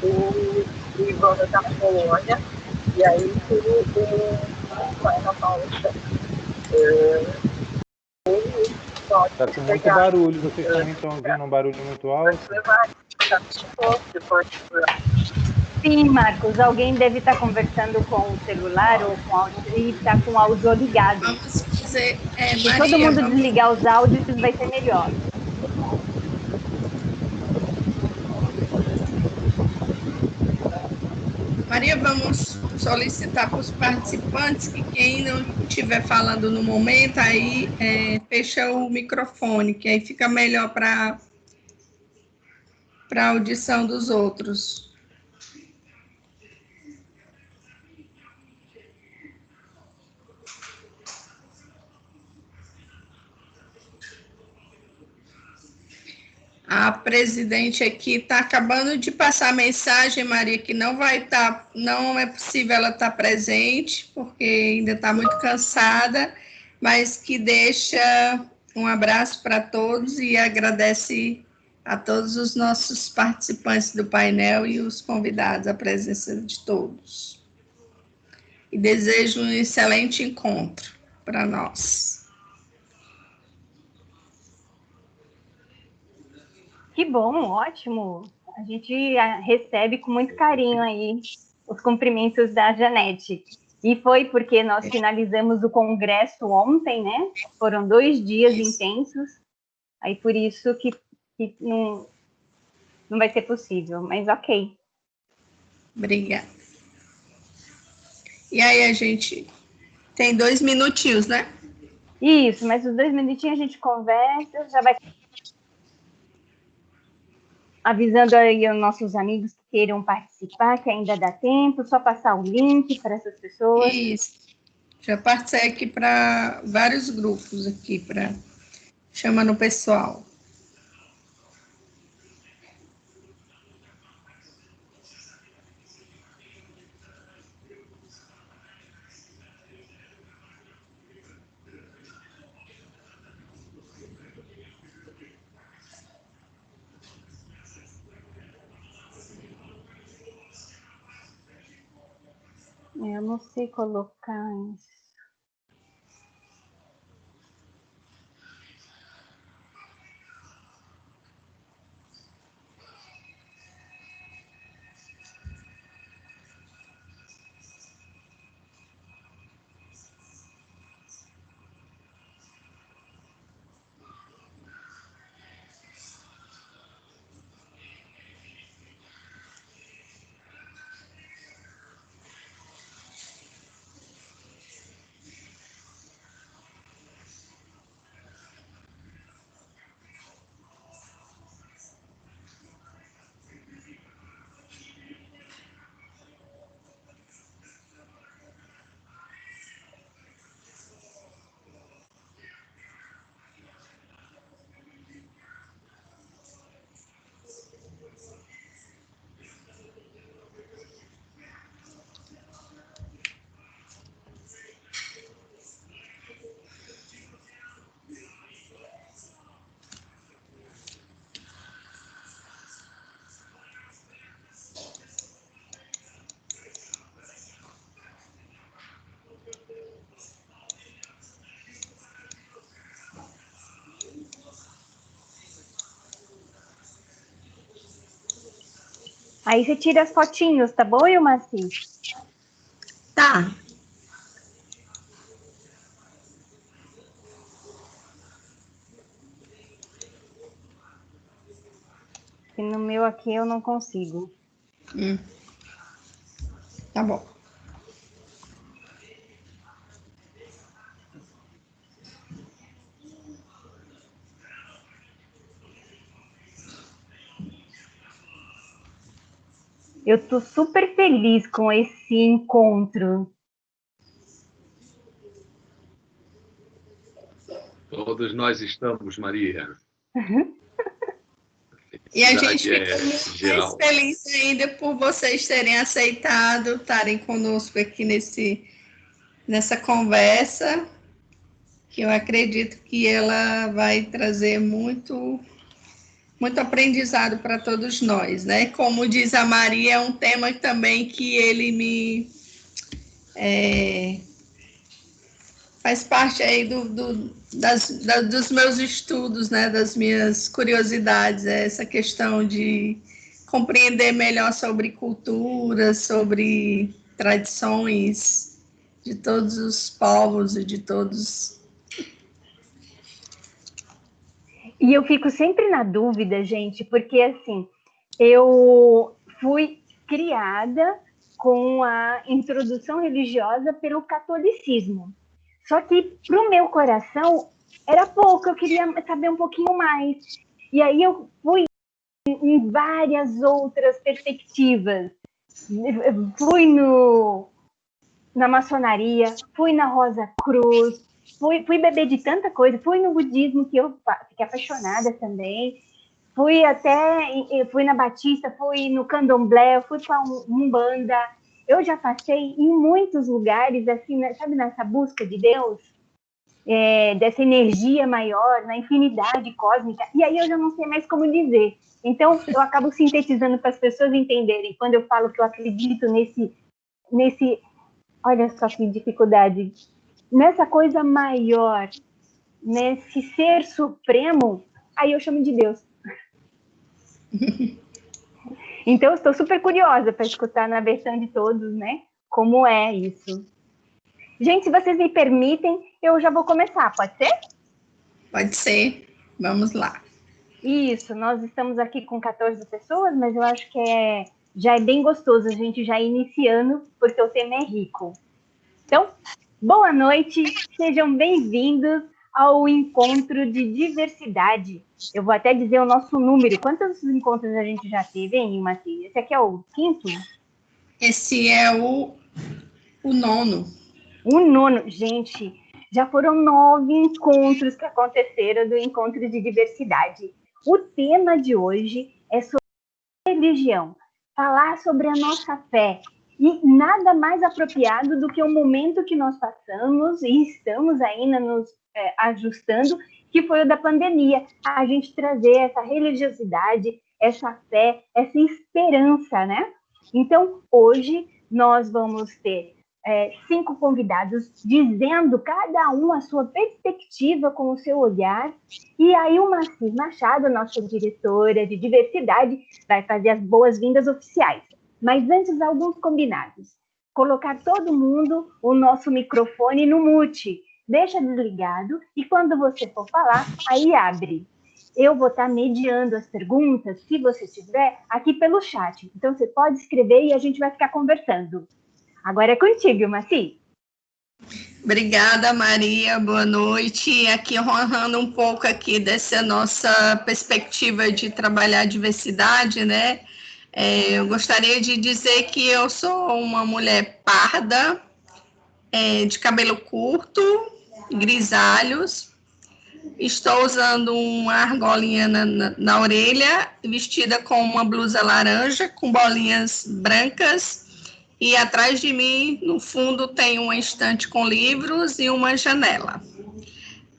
o Ivana da Polônia, e aí o Ana Paulista. Está com muito barulho, vocês também estão ouvindo um barulho muito alto? Sim, Marcos, alguém deve estar conversando com o celular ou e está com o áudio ligado. Vamos fazer, Se Maria, todo mundo desligar os áudios, vai ser melhor. Maria, vamos solicitar para os participantes que quem não estiver falando no momento, aí fecha o microfone, que aí fica melhor para a audição dos outros. A presidente aqui está acabando de passar a mensagem, Maria, que não é possível ela estar presente, porque ainda está muito cansada, mas que deixa um abraço para todos e agradece a todos os nossos participantes do painel e os convidados, a presença de todos. E desejo um excelente encontro para nós. Que bom, ótimo. A gente recebe com muito carinho aí os cumprimentos da Janete. E foi porque nós finalizamos o congresso ontem, né? Foram 2 dias intensos. Aí por isso que não vai ser possível, mas ok. Obrigada. E aí a gente tem 2 minutinhos, né? Isso, mas os 2 minutinhos a gente conversa, já vai avisando aí aos nossos amigos que queiram participar, que ainda dá tempo, só passar o link para essas pessoas. Isso. Já passei aqui para vários grupos aqui, chamando o pessoal. Eu não sei colocar isso. Aí você tira as fotinhos, tá bom, Ilmaci? Tá. Que no meu aqui eu não consigo. Tá bom. Eu tô super feliz com esse encontro. Todos nós estamos, Maria. E a gente fica muito mais feliz ainda por vocês terem aceitado, estarem conosco aqui nessa conversa, que eu acredito que ela vai trazer muito muito aprendizado para todos nós, né? Como diz a Maria, é um tema também que ele me faz parte aí dos meus estudos, né? Das minhas curiosidades, essa questão de compreender melhor sobre cultura, sobre tradições de todos os povos e de todos. E eu fico sempre na dúvida, gente, porque assim, eu fui criada com a introdução religiosa pelo catolicismo. Só que para o meu coração era pouco, eu queria saber um pouquinho mais. E aí eu fui em várias outras perspectivas. Fui na maçonaria, fui na Rosa Cruz, fui beber de tanta coisa, fui no budismo, que eu fiquei apaixonada também, fui na Batista, fui no Candomblé, fui para Umbanda. Eu já passei em muitos lugares, assim, sabe, nessa busca de Deus, dessa energia maior, na infinidade cósmica, e aí eu já não sei mais como dizer. Então, eu acabo sintetizando para as pessoas entenderem, quando eu falo que eu acredito nesse olha só que dificuldade, nessa coisa maior, nesse ser supremo, aí eu chamo de Deus. Então, eu estou super curiosa para escutar na versão de todos, né? Como é isso. Gente, se vocês me permitem, eu já vou começar, pode ser? Pode ser. Vamos lá. Isso, nós estamos aqui com 14 pessoas, mas eu acho que já é bem gostoso a gente já ir iniciando, porque o tema é rico. Então, boa noite, sejam bem-vindos ao encontro de diversidade. Eu vou até dizer o nosso número. Quantos encontros a gente já teve, hein, Mati? Esse aqui é o 5º? Esse é o 9º. O 9º. Gente, já foram 9 encontros que aconteceram do encontro de diversidade. O tema de hoje é sobre religião. Falar sobre a nossa fé. E nada mais apropriado do que o momento que nós passamos e estamos ainda nos ajustando, que foi o da pandemia. A gente trazer essa religiosidade, essa fé, essa esperança, né? Então, hoje, nós vamos ter 5 convidados dizendo cada um a sua perspectiva com o seu olhar. E aí o Maci Machado, nossa diretora de diversidade, vai fazer as boas-vindas oficiais. Mas antes, alguns combinados. Colocar todo mundo o nosso microfone no mute. Deixa desligado e quando você for falar, aí abre. Eu vou estar mediando as perguntas, se você tiver, aqui pelo chat. Então, você pode escrever e a gente vai ficar conversando. Agora é contigo, Maci. Obrigada, Maria. Boa noite. Aqui, honrando um pouco aqui dessa nossa perspectiva de trabalhar a diversidade, né? Eu gostaria de dizer que eu sou uma mulher parda, de cabelo curto, grisalhos. Estou usando uma argolinha na orelha, vestida com uma blusa laranja, com bolinhas brancas. E atrás de mim, no fundo, tem uma estante com livros e uma janela.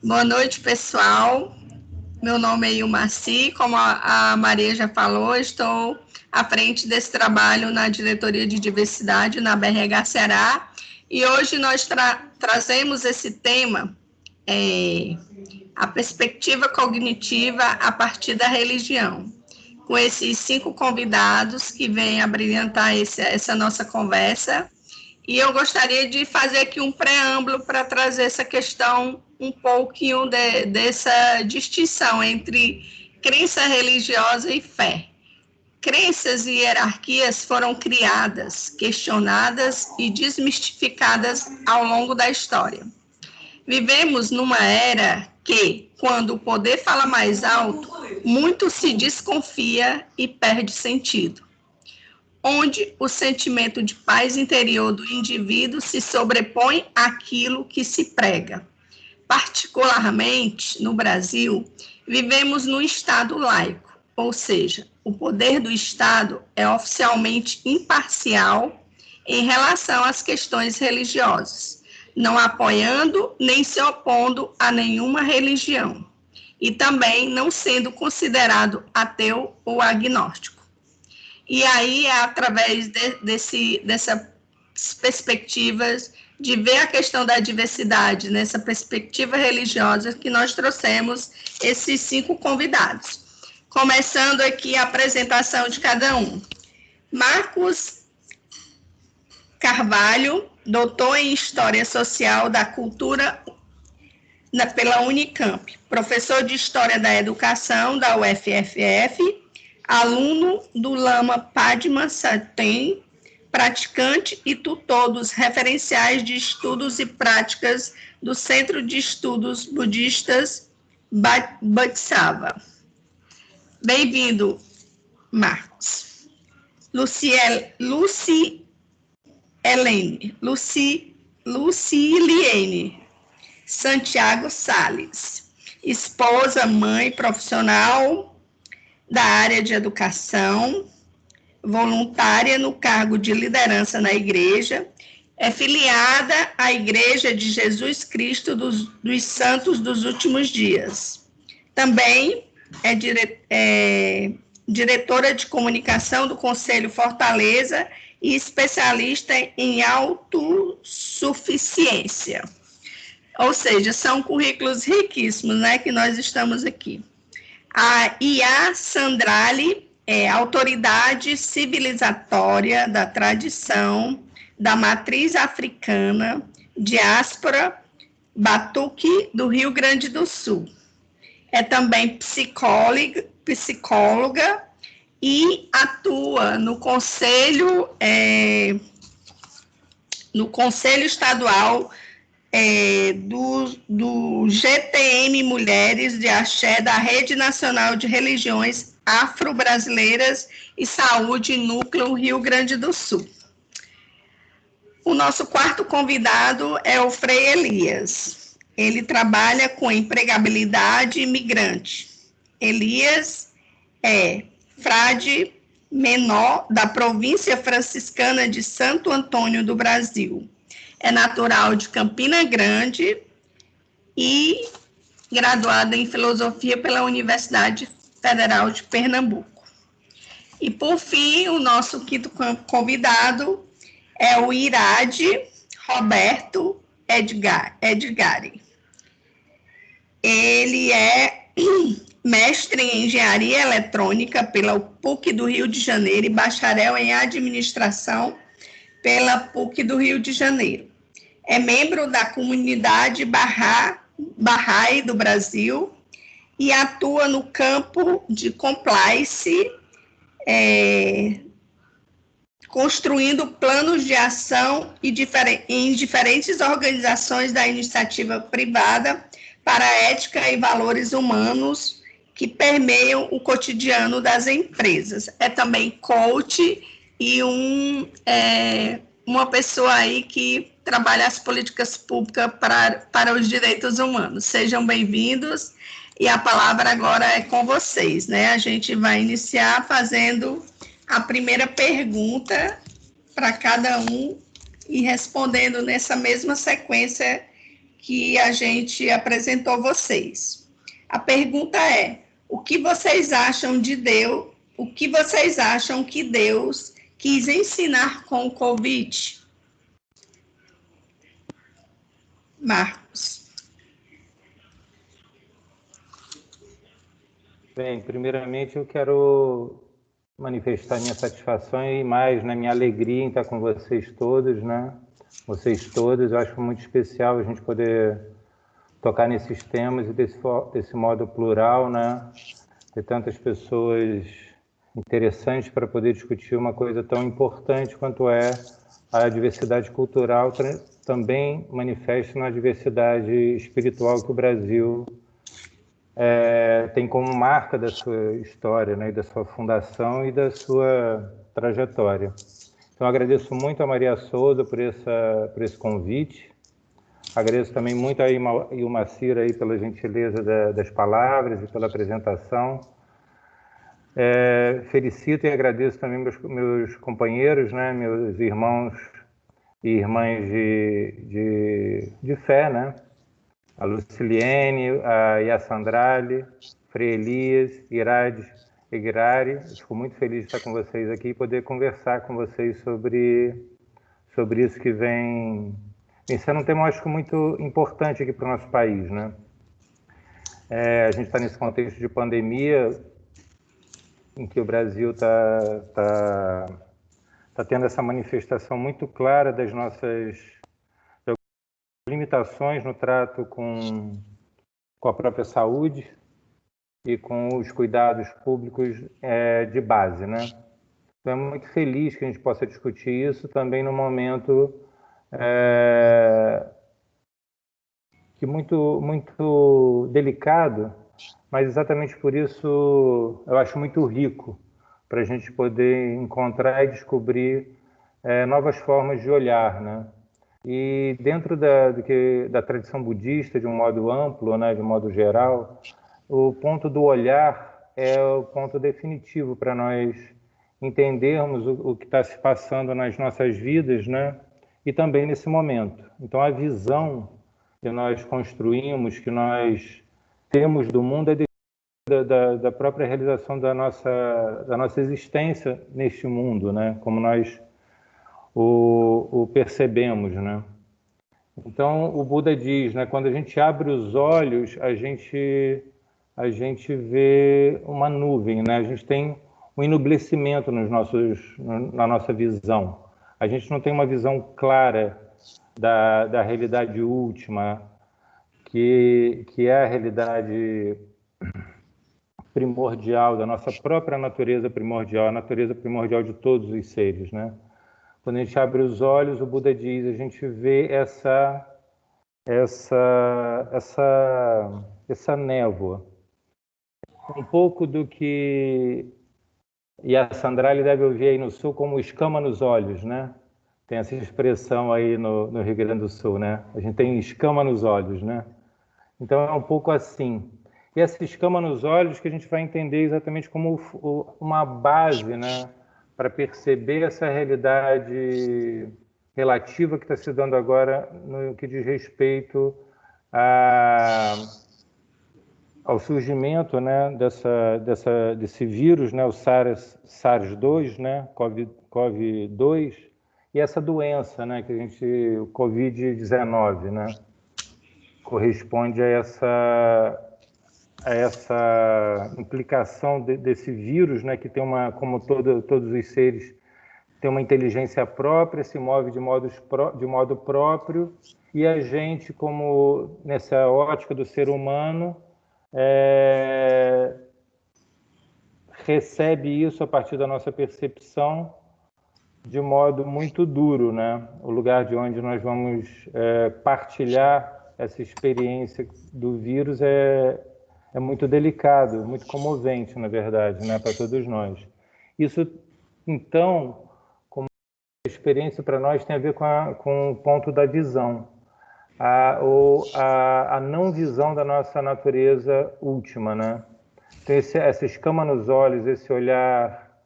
Boa noite, pessoal. Meu nome é Ilmaci, como a Maria já falou, estou à frente desse trabalho na Diretoria de Diversidade, na BRH Ceará, e hoje nós trazemos esse tema, a perspectiva cognitiva a partir da religião, com esses 5 convidados que vêm abrilhantar essa nossa conversa, e eu gostaria de fazer aqui um preâmbulo para trazer essa questão um pouquinho dessa distinção entre crença religiosa e fé. Crenças e hierarquias foram criadas, questionadas e desmistificadas ao longo da história. Vivemos numa era que, quando o poder fala mais alto, muito se desconfia e perde sentido, onde o sentimento de paz interior do indivíduo se sobrepõe àquilo que se prega. Particularmente, no Brasil, vivemos num Estado laico, ou seja, o poder do Estado é oficialmente imparcial em relação às questões religiosas, não apoiando nem se opondo a nenhuma religião. e também não sendo considerado ateu ou agnóstico. E aí é através dessas perspectivas de ver a questão da diversidade, nessa perspectiva religiosa, que nós trouxemos esses 5 convidados. Começando aqui a apresentação de cada um. Marcos Carvalho, doutor em História Social da Cultura pela Unicamp, professor de História da Educação da UFFF, aluno do Lama Padma Saten, praticante e tutor dos referenciais de estudos e práticas do Centro de Estudos Budistas Bodhisattva. Bem-vindo, Marcos. Luciliene Santiago Sales, esposa, mãe, profissional da área de educação, voluntária no cargo de liderança na igreja, é filiada à Igreja de Jesus Cristo dos Santos dos Últimos Dias. Também é diretora de comunicação do Conselho Fortaleza e especialista em autossuficiência. Ou seja, são currículos riquíssimos, né, que nós estamos aqui. A Ia Sandrali é autoridade civilizatória da tradição da matriz africana, diáspora Batuque do Rio Grande do Sul. É também psicóloga e atua no Conselho Estadual do GTM Mulheres de Axé, da Rede Nacional de Religiões Afro-Brasileiras e Saúde, Núcleo Rio Grande do Sul. O nosso quarto convidado é o Frei Elias. Ele trabalha com empregabilidade imigrante. Elias é frade menor da província franciscana de Santo Antônio do Brasil. É natural de Campina Grande e graduado em filosofia pela Universidade Federal de Pernambuco. E, por fim, o nosso quinto convidado é o Irade Roberto Edgari. Ele é mestre em Engenharia Eletrônica pela PUC do Rio de Janeiro e bacharel em Administração pela PUC do Rio de Janeiro. É membro da comunidade Bahá'í do Brasil e atua no campo de compliance, construindo planos de ação em diferentes organizações da iniciativa privada para a ética e valores humanos que permeiam o cotidiano das empresas. É também coach e uma pessoa aí que trabalha as políticas públicas para os direitos humanos. Sejam bem-vindos e a palavra agora é com vocês, né? A gente vai iniciar fazendo a primeira pergunta para cada um e respondendo nessa mesma sequência que a gente apresentou vocês. A pergunta é: o que vocês acham de Deus? O que vocês acham que Deus quis ensinar com o Covid? Marcos. Bem, primeiramente eu quero manifestar minha satisfação e mais, né, minha alegria em estar com vocês todos, né? Vocês todos, eu acho muito especial a gente poder tocar nesses temas e desse modo plural, né? Ter tantas pessoas interessantes para poder discutir uma coisa tão importante quanto é a diversidade cultural, também manifesta na diversidade espiritual que o Brasil tem como marca da sua história, né, e da sua fundação e da sua trajetória. Então, agradeço muito a Maria Souza por esse convite. Agradeço também muito a Ilmacira aí pela gentileza das palavras e pela apresentação. Felicito e agradeço também meus companheiros, né, meus irmãos e irmãs de fé, né, a Luciliene, a Yassandrale, Frei Elias, Irade, Egrari. Fico muito feliz de estar com vocês aqui e poder conversar com vocês sobre isso que vem sendo um tema, acho que muito importante aqui para o nosso país, né? A gente está nesse contexto de pandemia, em que o Brasil está tendo essa manifestação muito clara das nossas limitações no trato com a própria saúde e com os cuidados públicos de base, né? Então, é muito feliz que a gente possa discutir isso também no momento que muito delicado, mas exatamente por isso eu acho muito rico para a gente poder encontrar e descobrir novas formas de olhar, né? E dentro da tradição budista, de um modo amplo, né, de um modo geral, o ponto do olhar é o ponto definitivo para nós entendermos o que está se passando nas nossas vidas, né? E também nesse momento. Então, a visão que nós construímos, que nós temos do mundo, é da própria realização da nossa existência neste mundo, né? Como nós o percebemos, né? Então, o Buda diz, né? Quando a gente abre os olhos, a gente vê uma nuvem, né? A gente tem um enobrecimento na nossa visão. A gente não tem uma visão clara da realidade última, que é a realidade primordial, da nossa própria natureza primordial, a natureza primordial de todos os seres, né? Quando a gente abre os olhos, o Buda diz, a gente vê essa névoa. Um pouco do que Yassandrale deve ouvir aí no Sul como escama nos olhos, né? Tem essa expressão aí no Rio Grande do Sul, né? A gente tem escama nos olhos, né? Então é um pouco assim. E essa escama nos olhos que a gente vai entender exatamente como uma base, né? Para perceber essa realidade relativa que está se dando agora no que diz respeito ao surgimento, né, desse vírus, né, o SARS-2, né, COVID-2, e essa doença, né, o COVID-19, né, corresponde a essa implicação desse vírus, né, que tem como todos os seres, tem uma inteligência própria, se move de modo próprio, e a gente, como nessa ótica do ser humano, recebe isso a partir da nossa percepção de modo muito duro, né? O lugar de onde nós vamos partilhar essa experiência do vírus é muito delicado, muito comovente, na verdade, né? Para todos nós. Isso, então, como experiência para nós tem a ver com o ponto da visão. A não visão da nossa natureza última, né? Então, essa escama nos olhos, esse olhar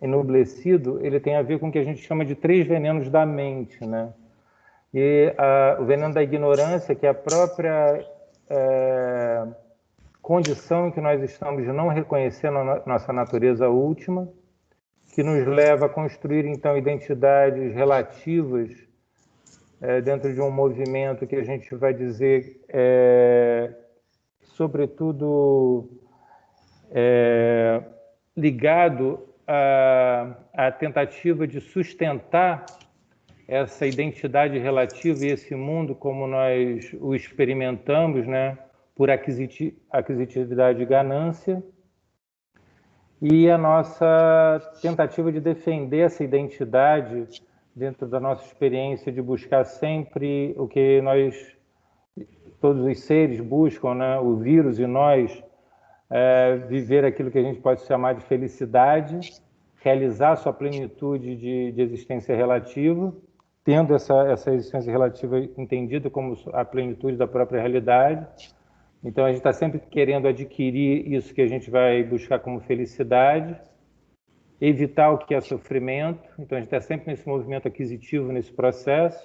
enublecido, ele tem a ver com o que a gente chama de 3 venenos da mente, né? E o veneno da ignorância, que é a própria condição em que nós estamos de não reconhecer nossa natureza última, que nos leva a construir, então, identidades relativas dentro de um movimento que a gente vai dizer, sobretudo, ligado à tentativa de sustentar essa identidade relativa e esse mundo como nós o experimentamos, né, por aquisitividade e ganância, e a nossa tentativa de defender essa identidade dentro da nossa experiência de buscar sempre o que todos os seres buscam, né? O vírus e nós, viver aquilo que a gente pode chamar de felicidade, realizar sua plenitude de existência relativa, tendo essa existência relativa entendida como a plenitude da própria realidade. Então, a gente está sempre querendo adquirir isso que a gente vai buscar como felicidade, evitar o que é sofrimento. Então, a gente está sempre nesse movimento aquisitivo, nesse processo.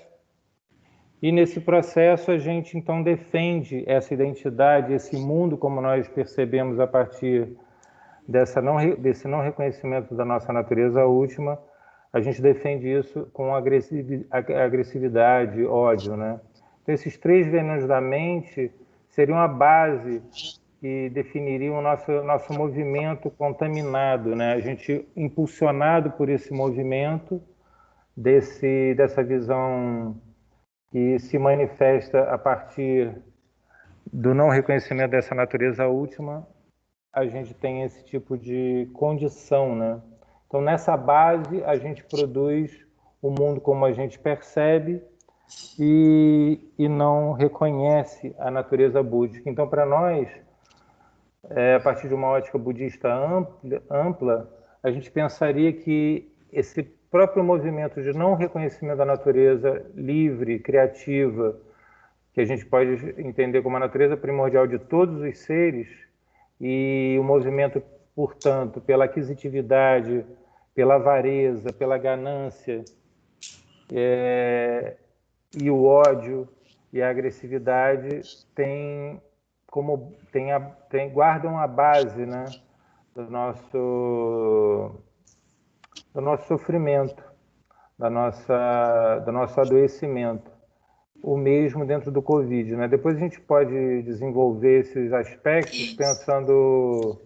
E nesse processo a gente então defende essa identidade, esse mundo como nós percebemos a partir desse não reconhecimento da nossa natureza última. A gente defende isso com agressividade, ódio, né? Então, esses 3 venenos da mente seriam a base que definiria o nosso movimento contaminado, né? A gente, impulsionado por esse movimento, dessa visão que se manifesta a partir do não reconhecimento dessa natureza última, a gente tem esse tipo de condição, né? Então, nessa base, a gente produz o mundo como a gente percebe e não reconhece a natureza búdica. Então, para nós, a partir de uma ótica budista ampla, a gente pensaria que esse próprio movimento de não reconhecimento da natureza livre, criativa, que a gente pode entender como a natureza primordial de todos os seres, e o movimento, portanto, pela aquisitividade, pela avareza, pela ganância, e o ódio e a agressividade guardam a base, né, do nosso sofrimento, do nosso adoecimento. O mesmo dentro do Covid, né? Depois a gente pode desenvolver esses aspectos pensando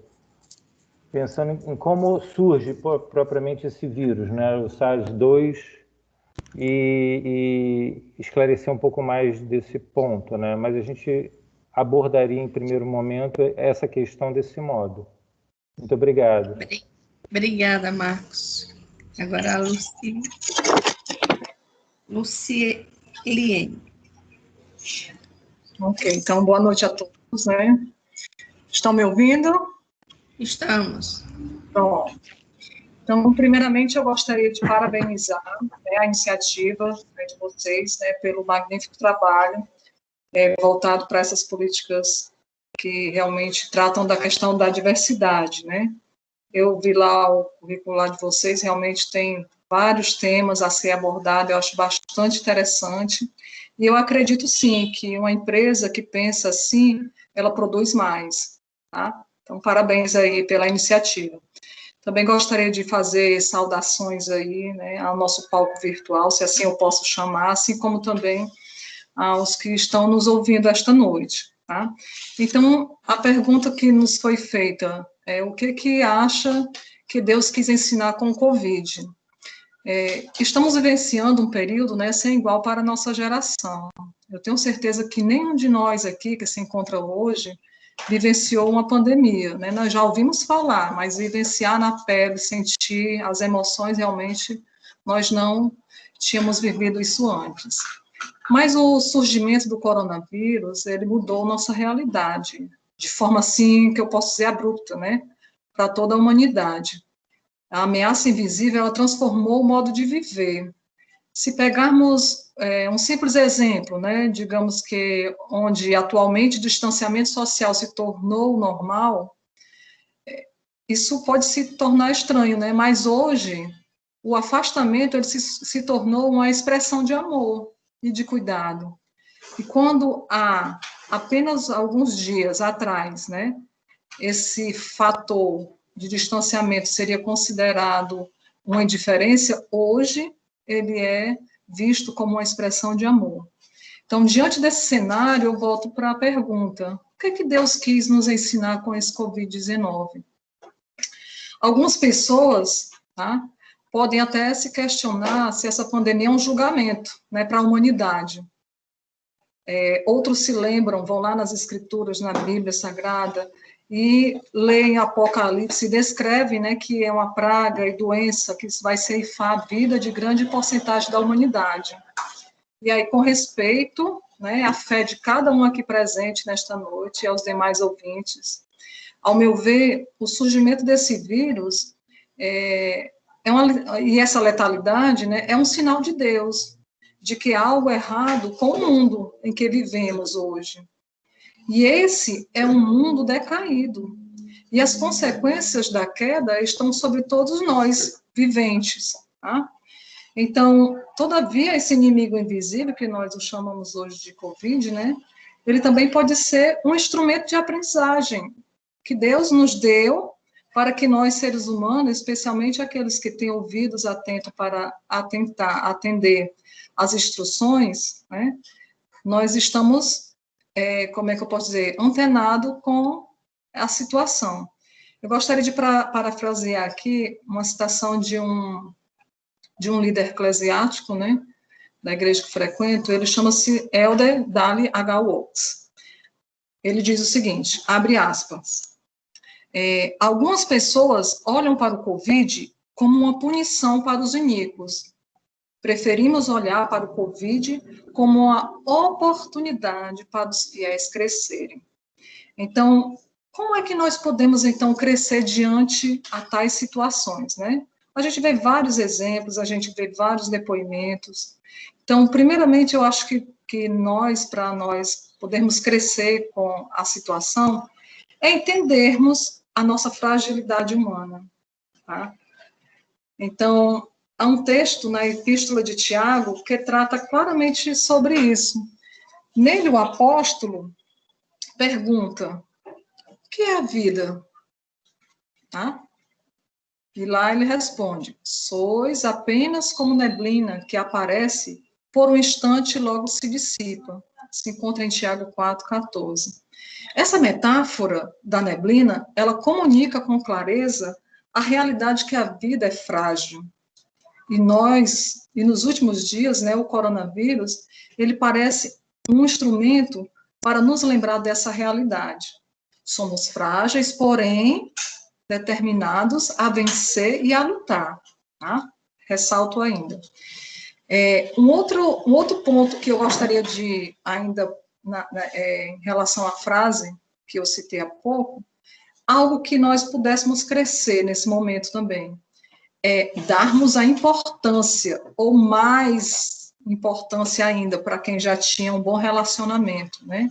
em como surge propriamente esse vírus, né? O SARS-2, e esclarecer um pouco mais desse ponto, né? Mas a gente abordaria em primeiro momento essa questão desse modo. Muito obrigado. Obrigada, Marcos. Agora a Luciliene. Ok, então boa noite a todos, né? Estão me ouvindo? Estamos. Pronto. Então, primeiramente, eu gostaria de parabenizar, né, a iniciativa, né, de vocês, né, pelo magnífico trabalho voltado para essas políticas que realmente tratam da questão da diversidade, né? Eu vi lá o currículo lá de vocês, realmente tem vários temas a ser abordado, eu acho bastante interessante, e eu acredito, sim, que uma empresa que pensa assim, ela produz mais, tá? Então, parabéns aí pela iniciativa. Também gostaria de fazer saudações aí, né, ao nosso palco virtual, se assim eu posso chamar, assim como também aos que estão nos ouvindo esta noite, tá? Então, a pergunta que nos foi feita é: o que acha que Deus quis ensinar com o Covid? Estamos vivenciando um período, né, sem igual para a nossa geração. Eu tenho certeza que nenhum de nós aqui que se encontra hoje vivenciou uma pandemia, né? Nós já ouvimos falar, mas vivenciar na pele, sentir as emoções, realmente, nós não tínhamos vivido isso antes. Mas o surgimento do coronavírus, ele mudou nossa realidade, de forma, assim, que eu posso dizer abrupta, né? Para toda a humanidade. A ameaça invisível, ela transformou o modo de viver. Se pegarmos um simples exemplo, né, digamos que onde atualmente o distanciamento social se tornou normal, isso pode se tornar estranho, né, mas hoje o afastamento ele se tornou uma expressão de amor e de cuidado. E quando há apenas alguns dias atrás, né, esse fator de distanciamento seria considerado uma indiferença, hoje ele é visto como uma expressão de amor. Então, diante desse cenário, eu volto para a pergunta: o que Deus quis nos ensinar com esse Covid-19? Algumas pessoas, tá, podem até se questionar se essa pandemia é um julgamento, né, para a humanidade. Outros se lembram, vão lá nas escrituras, na Bíblia Sagrada, e leem Apocalipse e descrevem, né, que é uma praga e doença que vai ceifar a vida de grande porcentagem da humanidade. E aí, com respeito, né, à fé de cada um aqui presente nesta noite e aos demais ouvintes, ao meu ver, o surgimento desse vírus e essa letalidade, né, é um sinal de Deus, de que há algo errado com o mundo em que vivemos hoje. E esse é um mundo decaído. E as consequências da queda estão sobre todos nós, viventes. Tá? Então, todavia, esse inimigo invisível, que nós o chamamos hoje de Covid, né? Ele também pode ser um instrumento de aprendizagem que Deus nos deu para que nós, seres humanos, especialmente aqueles que têm ouvidos atentos para atender às instruções, né? Nós estamos, como é que eu posso dizer, antenado com a situação. Eu gostaria de parafrasear aqui uma citação de um líder eclesiástico, né, da igreja que frequento. Ele chama-se Elder Dali H. Oaks. Ele diz o seguinte, abre aspas, algumas pessoas olham para o Covid como uma punição para os iníquos. Preferimos olhar para o Covid como uma oportunidade para os fiéis crescerem. Então, como é que nós podemos, então, crescer diante a tais situações, né? A gente vê vários exemplos, a gente vê vários depoimentos. Então, primeiramente, eu acho que nós, para nós podermos crescer com a situação, é entendermos a nossa fragilidade humana, tá? Então, há um texto na Epístola de Tiago que trata claramente sobre isso. Nele, o apóstolo pergunta, o que é a vida? Tá? E lá ele responde, sois apenas como neblina que aparece por um instante e logo se dissipa. Se encontra em Tiago 4,14. Essa metáfora da neblina, ela comunica com clareza a realidade que a vida é frágil. E nos últimos dias, né, o coronavírus, ele parece um instrumento para nos lembrar dessa realidade. Somos frágeis, porém determinados a vencer e a lutar, tá? Ressalto ainda. Um outro ponto que eu gostaria de ainda, em relação à frase que eu citei há pouco, algo que nós pudéssemos crescer nesse momento também, darmos a importância, ou mais importância ainda, para quem já tinha um bom relacionamento, né?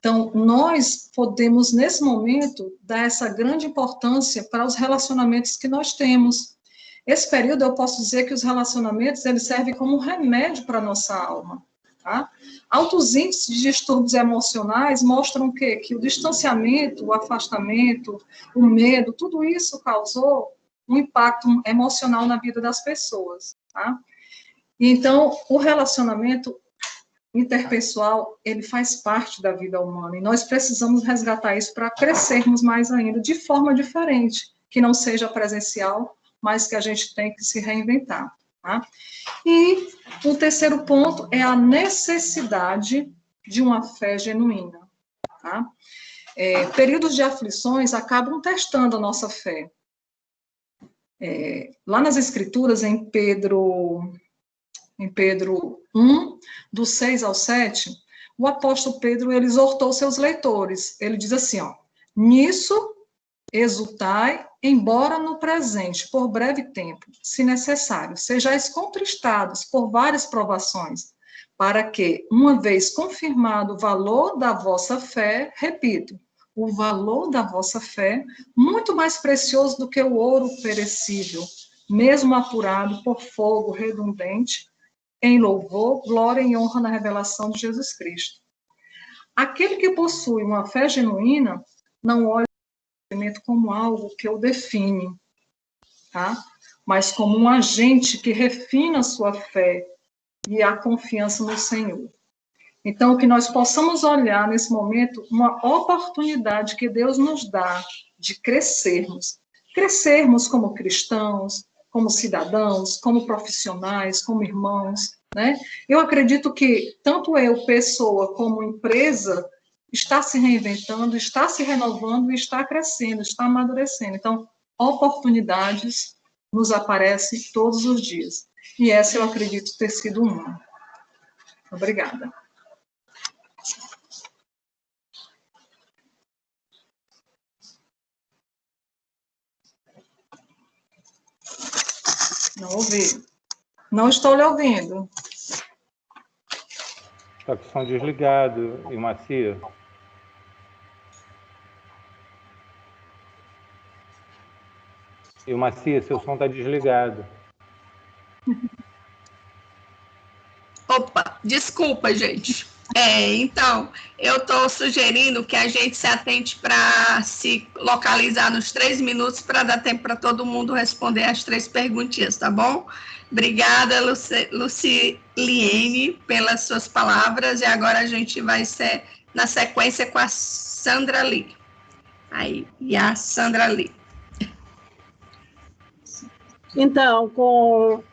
Então, nós podemos, nesse momento, dar essa grande importância para os relacionamentos que nós temos. Esse período, eu posso dizer que os relacionamentos, eles servem como um remédio para a nossa alma, tá? Altos índices de distúrbios emocionais mostram que o distanciamento, o afastamento, o medo, tudo isso causou um impacto emocional na vida das pessoas, tá? E então, o relacionamento interpessoal, ele faz parte da vida humana, e nós precisamos resgatar isso para crescermos mais ainda, de forma diferente, que não seja presencial, mas que a gente tem que se reinventar, tá? E o terceiro ponto é a necessidade de uma fé genuína, tá? Períodos de aflições acabam testando a nossa fé. Lá nas Escrituras, em Pedro 1, do 6 ao 7, o apóstolo Pedro, ele exortou seus leitores. Ele diz assim, ó, nisso exultai, embora no presente, por breve tempo, se necessário, sejais contristados por várias provações, para que, uma vez confirmado o valor da vossa fé, repito, o valor da vossa fé, muito mais precioso do que o ouro perecível, mesmo apurado por fogo redundante, em louvor, glória e honra na revelação de Jesus Cristo. Aquele que possui uma fé genuína não olha o sofrimento como algo que o define, tá? Mas como um agente que refina a sua fé e a confiança no Senhor. Então, que nós possamos olhar nesse momento uma oportunidade que Deus nos dá de crescermos. Crescermos como cristãos, como cidadãos, como profissionais, como irmãos, né? Eu acredito que tanto eu, pessoa, como empresa, está se reinventando, está se renovando, está crescendo, está amadurecendo. Então, oportunidades nos aparecem todos os dias. E essa eu acredito ter sido uma. Obrigada. Não ouvi. Não estou lhe ouvindo. Está com o som desligado, Ilmacia. Ilmacia, seu som está desligado. Desculpa, gente. Então, eu estou sugerindo que a gente se atente para se localizar nos 3 minutos para dar tempo para todo mundo responder as 3 perguntinhas, tá bom? Obrigada, Luciliene, pelas suas palavras. E agora a gente vai ser na sequência com a Sandra Lee. E a Sandra Lee. Então, com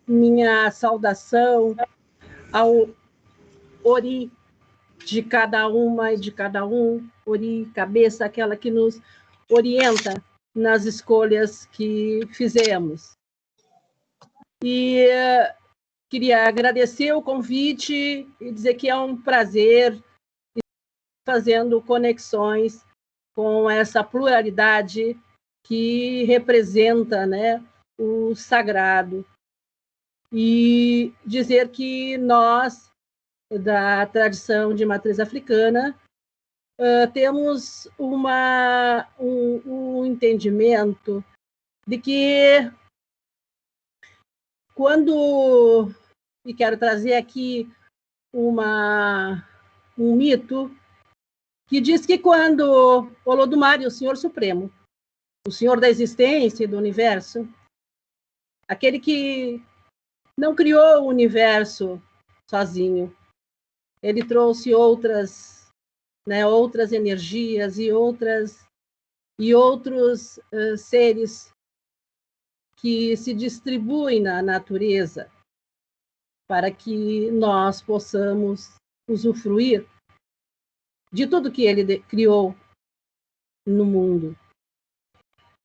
minha saudação ao Ori de cada uma e de cada um, Ori, cabeça, aquela que nos orienta nas escolhas que fizemos. E queria agradecer o convite e dizer que é um prazer fazendo conexões com essa pluralidade que representa, né, o sagrado. E dizer que nós, da tradição de matriz africana, temos um entendimento de que e quero trazer aqui um mito que diz que quando Olodumare, o Senhor Supremo, o Senhor da existência e do universo, aquele que não criou o universo sozinho, ele trouxe outras energias e outros seres que se distribuem na natureza para que nós possamos usufruir de tudo que ele criou no mundo.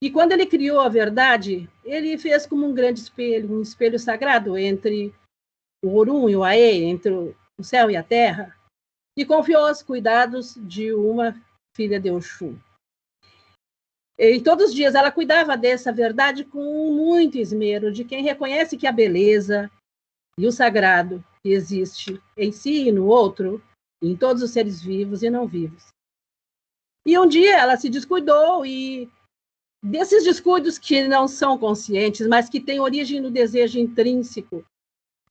E quando ele criou a verdade, ele fez como um grande espelho, um espelho sagrado entre o Orum e o Aê, entre o céu e a terra, e confiou os cuidados de uma filha de Oxum. E todos os dias ela cuidava dessa verdade com muito esmero, de quem reconhece que a beleza e o sagrado que existe em si e no outro, em todos os seres vivos e não vivos. E um dia ela se descuidou, e desses descuidos que não são conscientes, mas que têm origem no desejo intrínseco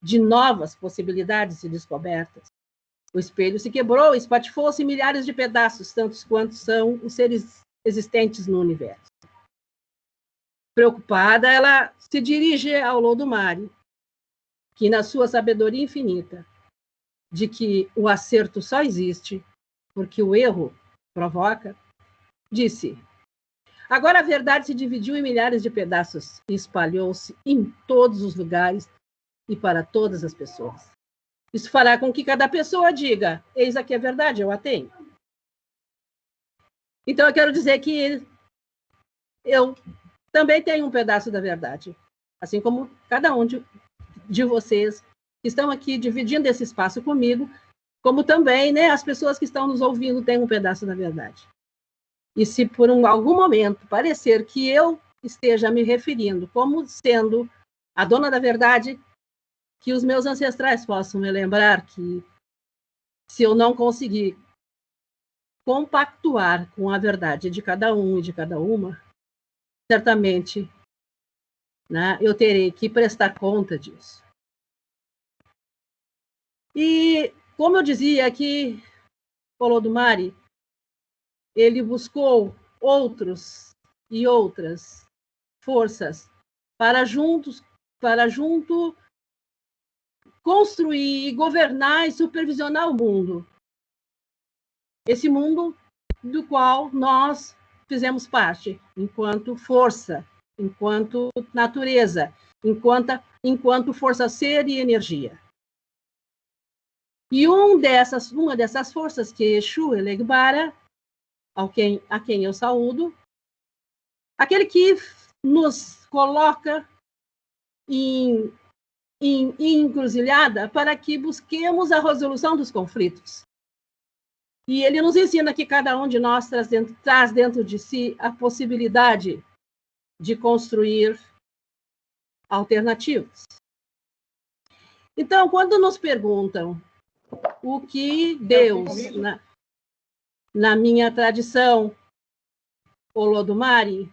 de novas possibilidades e descobertas, o espelho se quebrou, espatifou-se em milhares de pedaços, tantos quanto são os seres existentes no universo. Preocupada, ela se dirige ao Olodumare, que na sua sabedoria infinita, de que o acerto só existe porque o erro provoca, disse: agora a verdade se dividiu em milhares de pedaços e espalhou-se em todos os lugares e para todas as pessoas. Isso fará com que cada pessoa diga: eis aqui a verdade, eu a tenho. Então eu quero dizer que eu também tenho um pedaço da verdade, assim como cada um de vocês que estão aqui dividindo esse espaço comigo, como também, né, as pessoas que estão nos ouvindo têm um pedaço da verdade. E se por algum momento parecer que eu esteja me referindo como sendo a dona da verdade, que os meus ancestrais possam me lembrar que, se eu não conseguir compactuar com a verdade de cada um e de cada uma, certamente, né, eu terei que prestar conta disso. E, como eu dizia aqui, Olodumare, ele buscou outros e outras forças para junto construir, governar e supervisionar o mundo. Esse mundo do qual nós fizemos parte, enquanto força, enquanto natureza, enquanto força ser e energia. E uma dessas forças que Exu Elegbara, a quem eu saúdo, aquele que nos coloca em encruzilhada para que busquemos a resolução dos conflitos. E ele nos ensina que cada um de nós traz dentro de si a possibilidade de construir alternativas. Então, quando nos perguntam o que Deus, na minha tradição, Olodumare,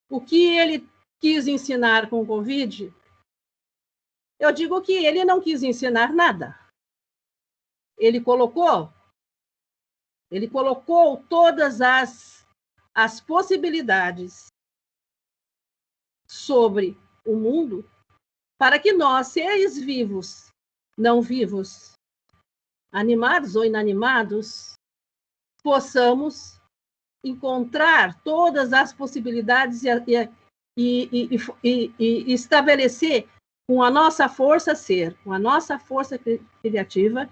o que ele quis ensinar com o Covid, Eu digo que ele não quis ensinar nada. Ele colocou todas as possibilidades sobre o mundo para que nós, seres vivos, não vivos, animados ou inanimados, possamos encontrar todas as possibilidades e estabelecer com a nossa força ser, com a nossa força criativa,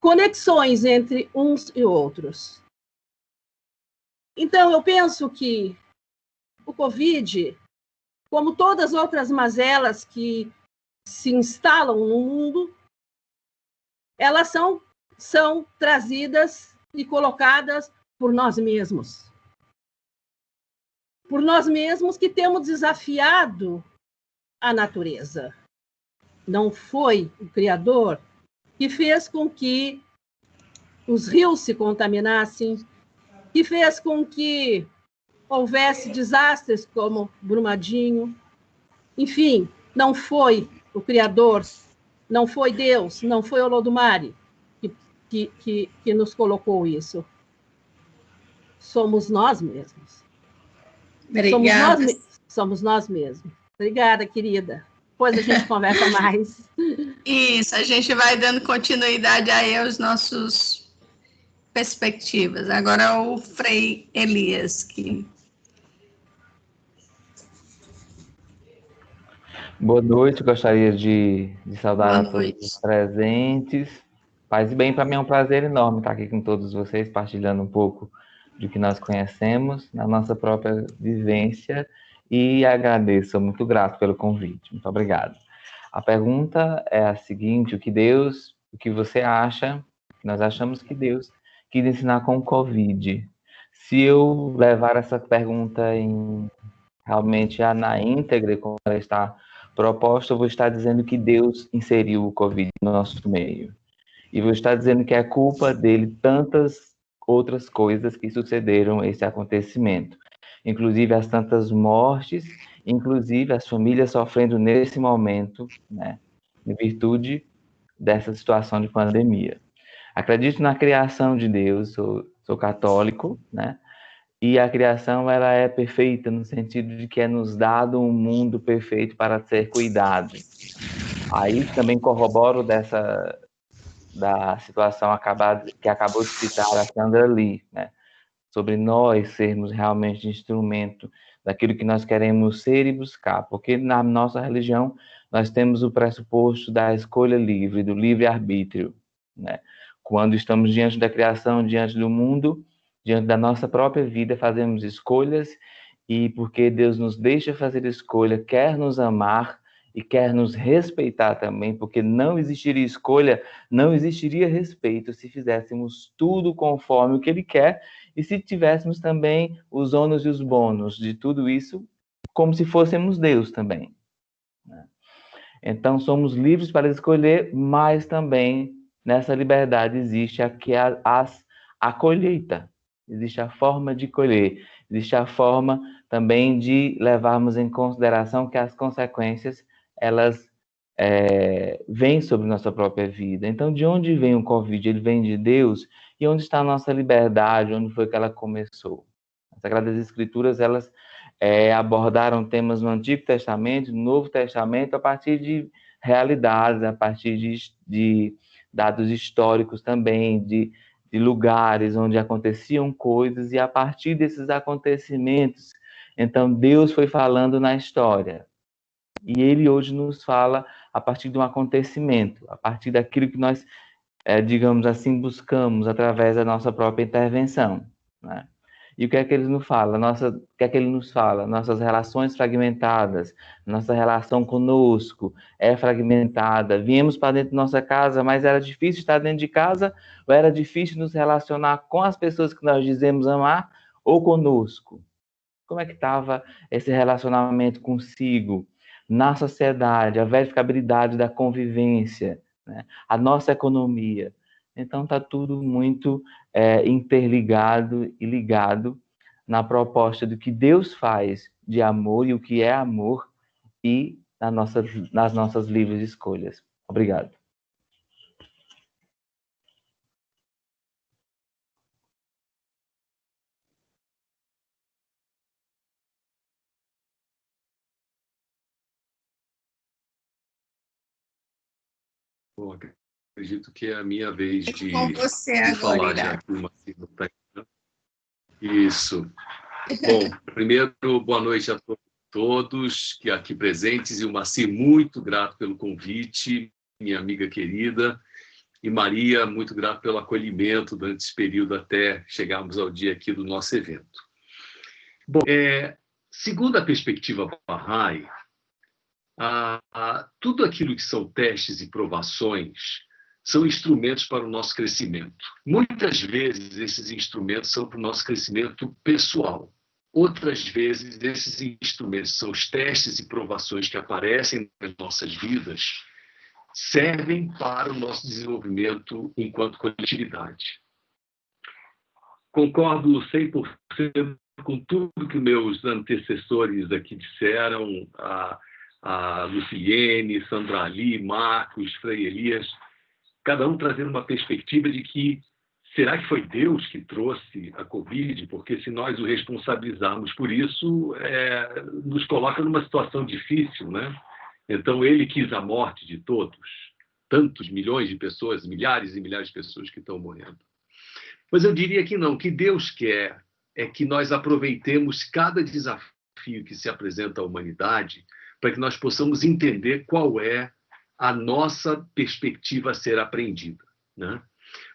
conexões entre uns e outros. Então, eu penso que o Covid, como todas as outras mazelas que se instalam no mundo, elas são trazidas e colocadas por nós mesmos. Por nós mesmos que temos desafiado a natureza. Não foi o Criador que fez com que os rios se contaminassem, que fez com que houvesse desastres como Brumadinho. Enfim, não foi o Criador, não foi Deus, não foi Olodumare que nos colocou isso. Somos nós mesmos. Obrigada. Somos nós mesmos. Obrigada, querida. Depois a gente conversa mais. Isso, a gente vai dando continuidade aí aos nossos perspectivas. Agora o Frei Elias. Boa noite, gostaria de saudar a todos os presentes. Paz e bem, para mim é um prazer enorme estar aqui com todos vocês, partilhando um pouco do que nós conhecemos, na nossa própria vivência, e agradeço, sou muito grato pelo convite. Muito obrigado. A pergunta é a seguinte: o que você acha, nós achamos que Deus quis ensinar com o Covid? Se eu levar essa pergunta realmente na íntegra, como ela está proposta, eu vou estar dizendo que Deus inseriu o Covid no nosso meio. E vou estar dizendo que é culpa dele tantas outras coisas que sucederam esse acontecimento. Inclusive as tantas mortes, inclusive as famílias sofrendo nesse momento, né, em virtude dessa situação de pandemia. Acredito na criação de Deus, sou católico, né? E a criação, ela é perfeita no sentido de que é nos dado um mundo perfeito para ser cuidado. Aí também corroboro da situação que acabou de citar a Sandra Lee, né? Sobre nós sermos realmente instrumento daquilo que nós queremos ser e buscar, porque na nossa religião nós temos o pressuposto da escolha livre, do livre-arbítrio, né? Quando estamos diante da criação, diante do mundo, diante da nossa própria vida, fazemos escolhas, e porque Deus nos deixa fazer escolha, quer nos amar e quer nos respeitar também, porque não existiria escolha, não existiria respeito se fizéssemos tudo conforme o que Ele quer e se tivéssemos também os ônus e os bônus de tudo isso, como se fôssemos Deus também, né? Então, somos livres para escolher, mas também nessa liberdade existe a colheita, existe a forma de colher, existe a forma também de levarmos em consideração que as consequências, elas vêm sobre nossa própria vida. Então, de onde vem o Covid? Ele vem de Deus? E onde está a nossa liberdade? Onde foi que ela começou? As Sagradas Escrituras, elas abordaram temas no Antigo Testamento, no Novo Testamento, a partir de realidades, a partir de dados históricos também, de lugares onde aconteciam coisas, e a partir desses acontecimentos, então Deus foi falando na história. E Ele hoje nos fala a partir de um acontecimento, a partir daquilo que nós, digamos assim, buscamos através da nossa própria intervenção, né? E o que é que Ele nos fala? O que é que Ele nos fala? Nossas relações fragmentadas, nossa relação conosco é fragmentada. Viemos para dentro da nossa casa, mas era difícil estar dentro de casa, ou era difícil nos relacionar com as pessoas que nós dizemos amar, ou conosco? Como é que estava esse relacionamento consigo, na sociedade, a verificabilidade da convivência, né? A nossa economia? Então, está tudo muito interligado e ligado na proposta do que Deus faz de amor e o que é amor, e nas nossas livres escolhas. Obrigado. Bom, acredito que é a minha vez de agora, falar, já que uma está. Isso. Bom, primeiro, boa noite a todos que aqui presentes, e o Marci, muito grato pelo convite, minha amiga querida, e Maria, muito grato pelo acolhimento durante esse período até chegarmos ao dia aqui do nosso evento. Bom, segundo a perspectiva Bahá'í, tudo aquilo que são testes e provações são instrumentos para o nosso crescimento. Muitas vezes, esses instrumentos são para o nosso crescimento pessoal. Outras vezes, esses instrumentos são os testes e provações que aparecem nas nossas vidas, servem para o nosso desenvolvimento enquanto coletividade. Concordo 100% com tudo que meus antecessores aqui disseram, a Lucilene, Sandra Ali, Marcos, Frei Elias, cada um trazendo uma perspectiva de que será que foi Deus que trouxe a Covid? Porque se nós o responsabilizarmos por isso, nos coloca numa situação difícil, né? Então, ele quis a morte de todos, tantos milhões de pessoas, milhares e milhares de pessoas que estão morrendo. Mas eu diria que não, o que Deus quer é que nós aproveitemos cada desafio que se apresenta à humanidade para que nós possamos entender qual é a nossa perspectiva a ser aprendida, né?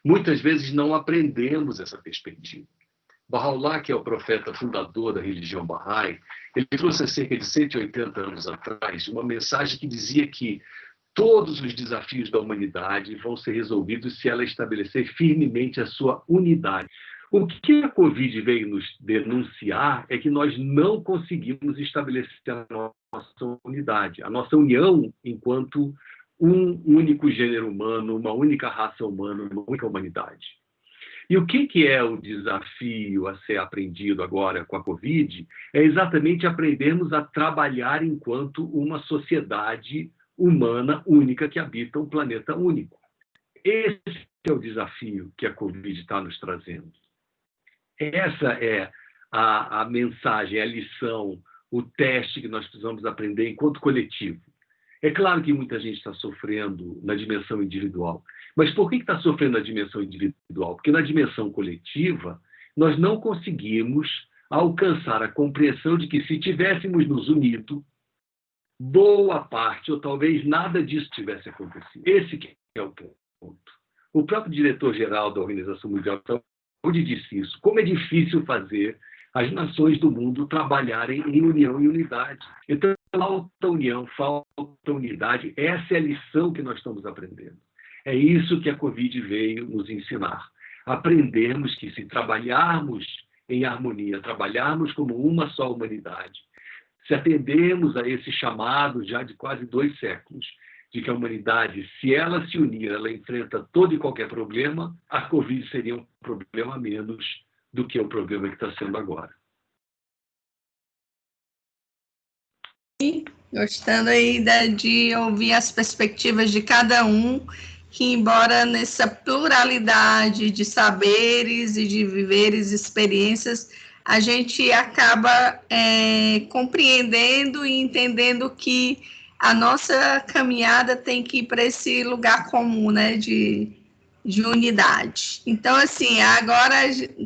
Muitas vezes não aprendemos essa perspectiva. Bahá'u'lláh, que é o profeta fundador da religião Bahá'í, ele trouxe há cerca de 180 anos atrás uma mensagem que dizia que todos os desafios da humanidade vão ser resolvidos se ela estabelecer firmemente a sua unidade. O que a Covid veio nos denunciar é que nós não conseguimos estabelecer a nossa unidade, a nossa união enquanto um único gênero humano, uma única raça humana, uma única humanidade. E o que é o desafio a ser aprendido agora com a Covid? É exatamente aprendermos a trabalhar enquanto uma sociedade humana única que habita um planeta único. Esse é o desafio que a Covid está nos trazendo. Essa é a mensagem, a lição, o teste que nós precisamos aprender enquanto coletivo. É claro que muita gente está sofrendo na dimensão individual. Mas por que está sofrendo na dimensão individual? Porque na dimensão coletiva, nós não conseguimos alcançar a compreensão de que se tivéssemos nos unido, boa parte, ou talvez nada disso tivesse acontecido. Esse que é o ponto. O próprio diretor-geral da Organização Mundial de Saúde disse isso. Como é difícil fazer as nações do mundo trabalharem em união e unidade. Então, falta união, falta unidade. Essa é a lição que nós estamos aprendendo. É isso que a Covid veio nos ensinar. Aprendermos que se trabalharmos em harmonia, trabalharmos como uma só humanidade, se atendermos a esse chamado já de quase 2 séculos, de que a humanidade, se ela se unir, ela enfrenta todo e qualquer problema, a Covid seria um problema menos do que o problema que está sendo agora. Gostando aí de ouvir as perspectivas de cada um, que embora nessa pluralidade de saberes e de viveres, experiências, a gente acaba compreendendo e entendendo que a nossa caminhada tem que ir para esse lugar comum, né, de unidade. Então, assim, agora,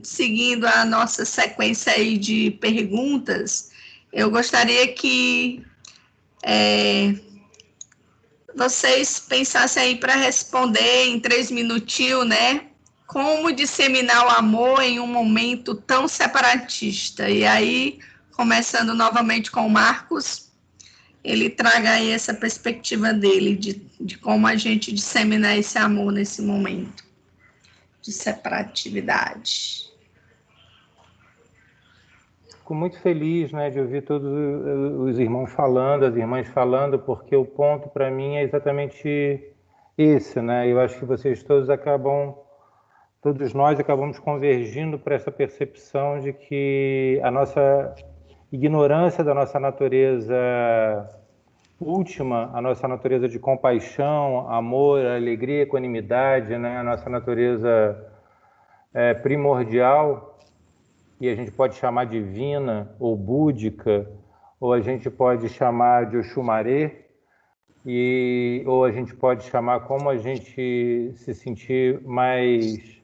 seguindo a nossa sequência aí de perguntas, eu gostaria que vocês pensassem aí para responder em 3 minutinhos, né? Como disseminar o amor em um momento tão separatista? E aí, começando novamente com o Marcos, ele traga aí essa perspectiva dele de como a gente disseminar esse amor nesse momento de separatividade. Fico muito feliz, né, de ouvir todos os irmãos falando, as irmãs falando, porque o ponto para mim é exatamente esse, né? Eu acho que vocês todos nós acabamos convergindo para essa percepção de que a nossa ignorância da nossa natureza última, a nossa natureza de compaixão, amor, alegria, equanimidade, né? A nossa natureza primordial, e a gente pode chamar divina ou búdica, ou a gente pode chamar de Oxumaré, ou a gente pode chamar como a gente se sentir mais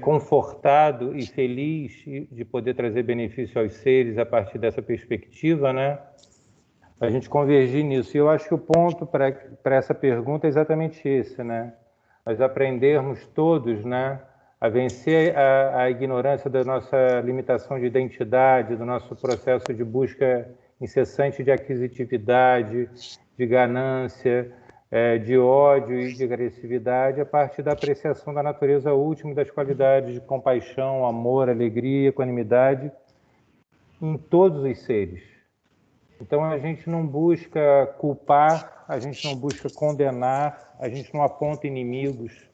confortado e feliz de poder trazer benefício aos seres a partir dessa perspectiva, né? A gente convergir nisso. E eu acho que o ponto para essa pergunta é exatamente esse, né? Nós aprendermos todos, né, a vencer a ignorância da nossa limitação de identidade, do nosso processo de busca incessante de aquisitividade, de ganância, de ódio e de agressividade, a partir da apreciação da natureza última e das qualidades de compaixão, amor, alegria, equanimidade em todos os seres. Então, a gente não busca culpar, a gente não busca condenar, a gente não aponta inimigos,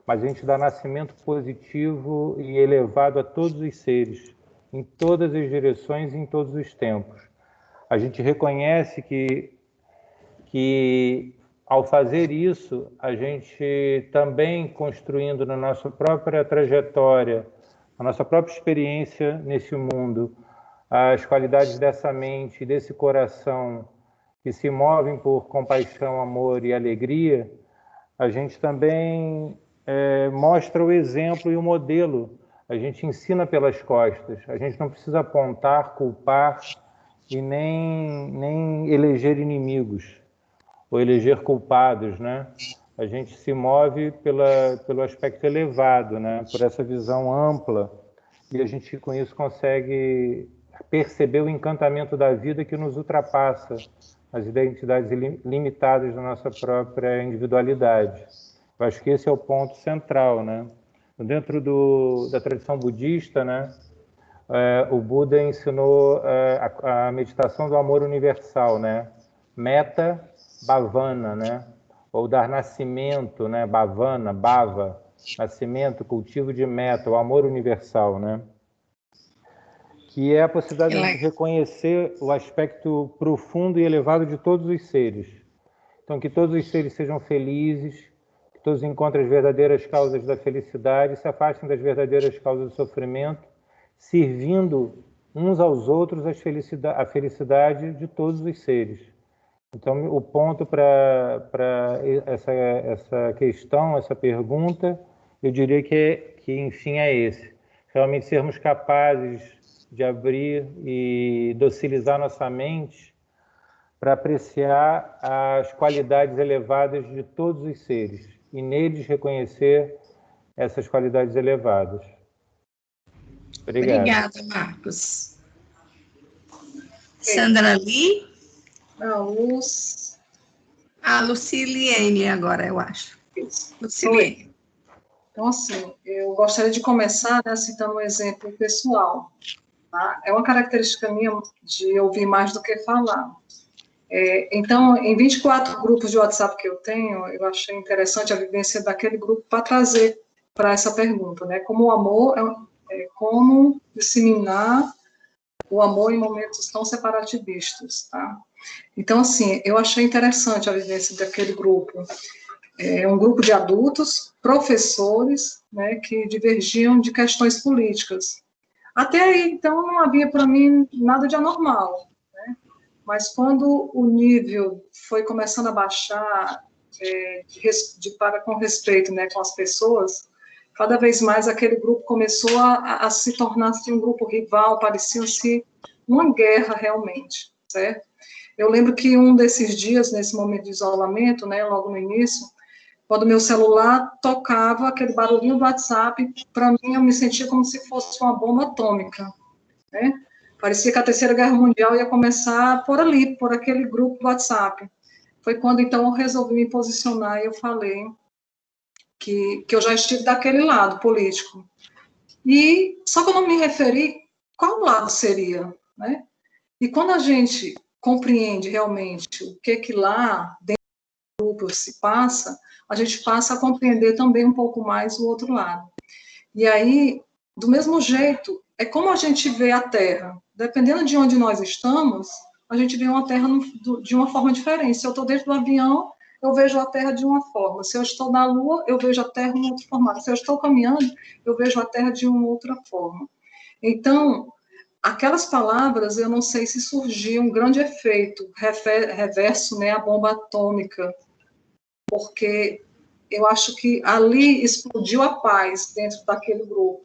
mas a gente dá nascimento positivo e elevado a todos os seres, em todas as direções e em todos os tempos. A gente reconhece que ao fazer isso, a gente também construindo na nossa própria trajetória, a nossa própria experiência nesse mundo, as qualidades dessa mente, desse coração que se movem por compaixão, amor e alegria, a gente também mostra o exemplo e o modelo. A gente ensina pelas costas. A gente não precisa apontar, culpar e nem eleger inimigos ou eleger culpados, né? A gente se move pelo aspecto elevado, né? Por essa visão ampla, e a gente com isso consegue perceber o encantamento da vida que nos ultrapassa as identidades limitadas da nossa própria individualidade. Eu acho que esse é o ponto central, né? Dentro da tradição budista, né? O Buda ensinou a meditação do amor universal, né? Metta Bhavana, né? Ou dar nascimento, né? Bhavana, Bhava, nascimento, cultivo de metta, o amor universal, né? Que é a possibilidade de a gente reconhecer o aspecto profundo e elevado de todos os seres. Então, que todos os seres sejam felizes, que todos encontrem as verdadeiras causas da felicidade, se afastem das verdadeiras causas do sofrimento, servindo uns aos outros a felicidade de todos os seres. Então, o ponto para essa questão, essa pergunta, eu diria que enfim, é esse. Realmente sermos capazes de abrir e docilizar nossa mente para apreciar as qualidades elevadas de todos os seres e neles reconhecer essas qualidades elevadas. Obrigado. Obrigada, Marcos. Sandra Lee? Não, Luz. Luciliene agora, eu acho. Isso. Luciliene. Então, assim, eu gostaria de começar, né, citando um exemplo pessoal. Tá? É uma característica minha de ouvir mais do que falar. Então, em 24 grupos de WhatsApp que eu tenho, eu achei interessante a vivência daquele grupo para trazer para essa pergunta, né? Como o amor como disseminar o amor em momentos tão separativistas, tá? Então, assim, eu achei interessante a vivência daquele grupo. Um grupo de adultos, professores, né, que divergiam de questões políticas. Até aí, então, não havia para mim nada de anormal, né? Mas quando o nível foi começando a baixar, com respeito, né, com as pessoas, cada vez mais aquele grupo começou a se tornar assim, um grupo rival, parecia-se uma guerra realmente, certo? Eu lembro que um desses dias, nesse momento de isolamento, né, logo no início, quando meu celular tocava aquele barulhinho do WhatsApp, para mim eu me sentia como se fosse uma bomba atômica, né? Parecia que a Terceira Guerra Mundial ia começar por ali, por aquele grupo do WhatsApp. Foi quando, então, eu resolvi me posicionar e eu falei que eu já estive daquele lado político. Só que eu não me referi qual lado seria, né? E quando a gente compreende realmente o que lá dentro do grupo se passa, a gente passa a compreender também um pouco mais o outro lado. E aí, do mesmo jeito, é como a gente vê a Terra. Dependendo de onde nós estamos, a gente vê uma Terra de uma forma diferente. Se eu estou dentro do avião, eu vejo a Terra de uma forma. Se eu estou na Lua, eu vejo a Terra em um outro formato. Se eu estou caminhando, eu vejo a Terra de uma outra forma. Então, aquelas palavras, eu não sei se surgiu um grande efeito reverso, né, à bomba atômica, porque eu acho que ali explodiu a paz dentro daquele grupo,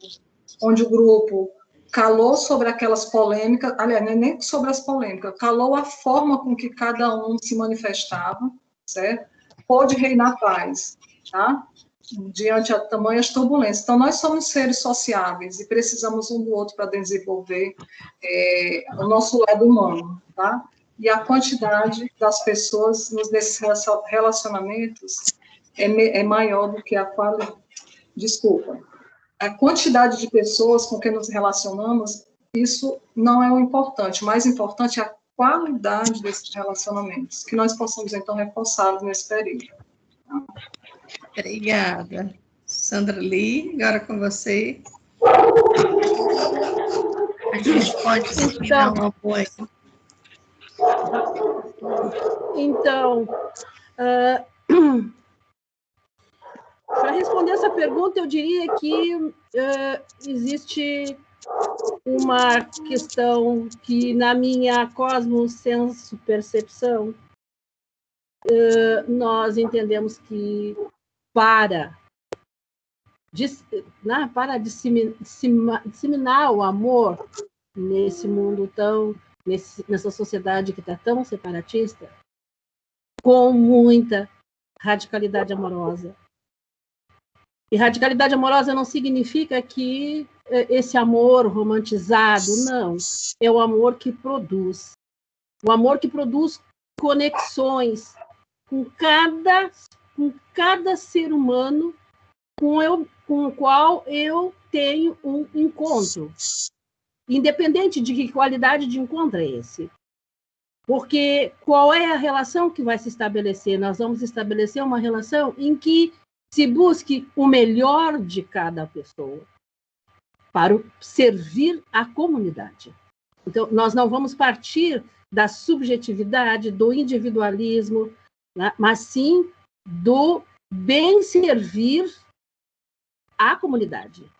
onde o grupo calou sobre aquelas polêmicas, aliás, nem sobre as polêmicas, calou a forma com que cada um se manifestava, certo? Pôde reinar paz, tá? Diante de tamanhas turbulências. Então, nós somos seres sociáveis e precisamos um do outro para desenvolver o nosso lado humano, tá? E a quantidade das pessoas nesses relacionamentos é maior do que a qualidade. Desculpa. A quantidade de pessoas com quem nos relacionamos, isso não é o importante. O mais importante é a qualidade desses relacionamentos, que nós possamos, então, reforçá-los nesse período. Obrigada. Sandra Lee, agora com você. A gente pode dar um apoio. Então, para responder essa pergunta, eu diria que existe uma questão que, na minha cosmosenso-percepção, nós entendemos que para disseminar o amor nesse mundo nessa sociedade que está tão separatista, com muita radicalidade amorosa. E radicalidade amorosa não significa que esse amor romantizado, não. É o amor que produz. O amor que produz conexões com cada ser humano com o qual eu tenho um encontro. Independente de que qualidade de encontro é esse. Porque qual é a relação que vai se estabelecer? Nós vamos estabelecer uma relação em que se busque o melhor de cada pessoa para servir a comunidade. Então, nós não vamos partir da subjetividade, do individualismo, né, mas sim do bem servir à comunidade.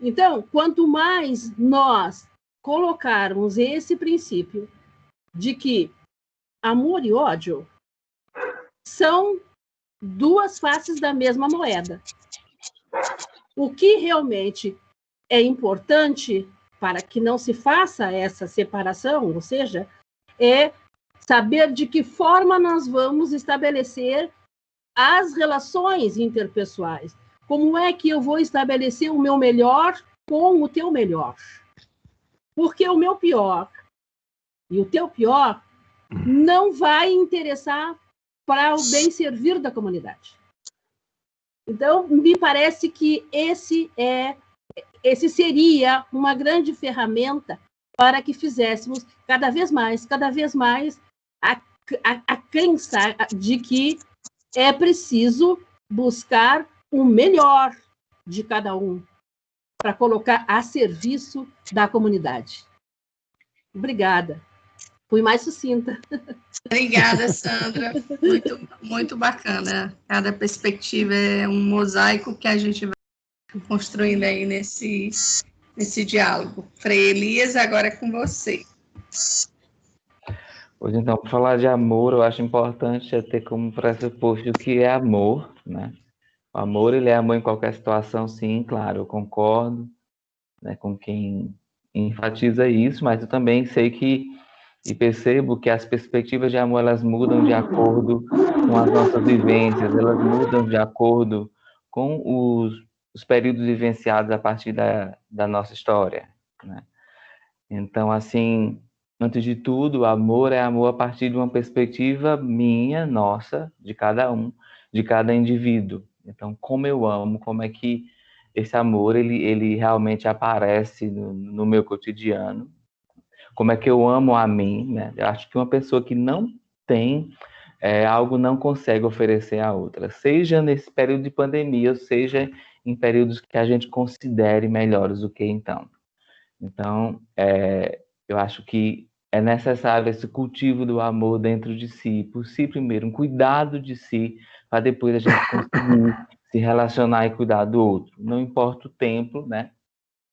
Então, quanto mais nós colocarmos esse princípio de que amor e ódio são duas faces da mesma moeda. O que realmente é importante para que não se faça essa separação, ou seja, é saber de que forma nós vamos estabelecer as relações interpessoais. Como é que eu vou estabelecer o meu melhor com o teu melhor? Porque o meu pior e o teu pior não vai interessar para o bem servir da comunidade. Então, me parece que esse seria uma grande ferramenta para que fizéssemos cada vez mais a crença de que é preciso buscar o melhor de cada um para colocar a serviço da comunidade. Obrigada. Fui mais sucinta. Obrigada, Sandra. Muito, muito bacana. Cada perspectiva é um mosaico que a gente vai construindo aí nesse diálogo. Frei Elias, agora é com você. Pois então, para falar de amor, eu acho importante ter como pressuposto o que é amor, né? O amor, ele é amor em qualquer situação, sim, claro, eu concordo, né, com quem enfatiza isso, mas eu também sei e percebo que as perspectivas de amor, elas mudam de acordo com as nossas vivências, elas mudam de acordo com os períodos vivenciados a partir da nossa história, né? Então, assim, antes de tudo, amor é amor a partir de uma perspectiva minha, nossa, de cada um, de cada indivíduo. Então, como eu amo, como é que esse amor, ele realmente aparece no meu cotidiano, como é que eu amo a mim, né? Eu acho que uma pessoa que não tem algo não consegue oferecer a outra, seja nesse período de pandemia, seja em períodos que a gente considere melhores do que então. Então, eu acho que é necessário esse cultivo do amor dentro de si, por si primeiro, um cuidado de si, para depois a gente conseguir se relacionar e cuidar do outro. Não importa o tempo, né?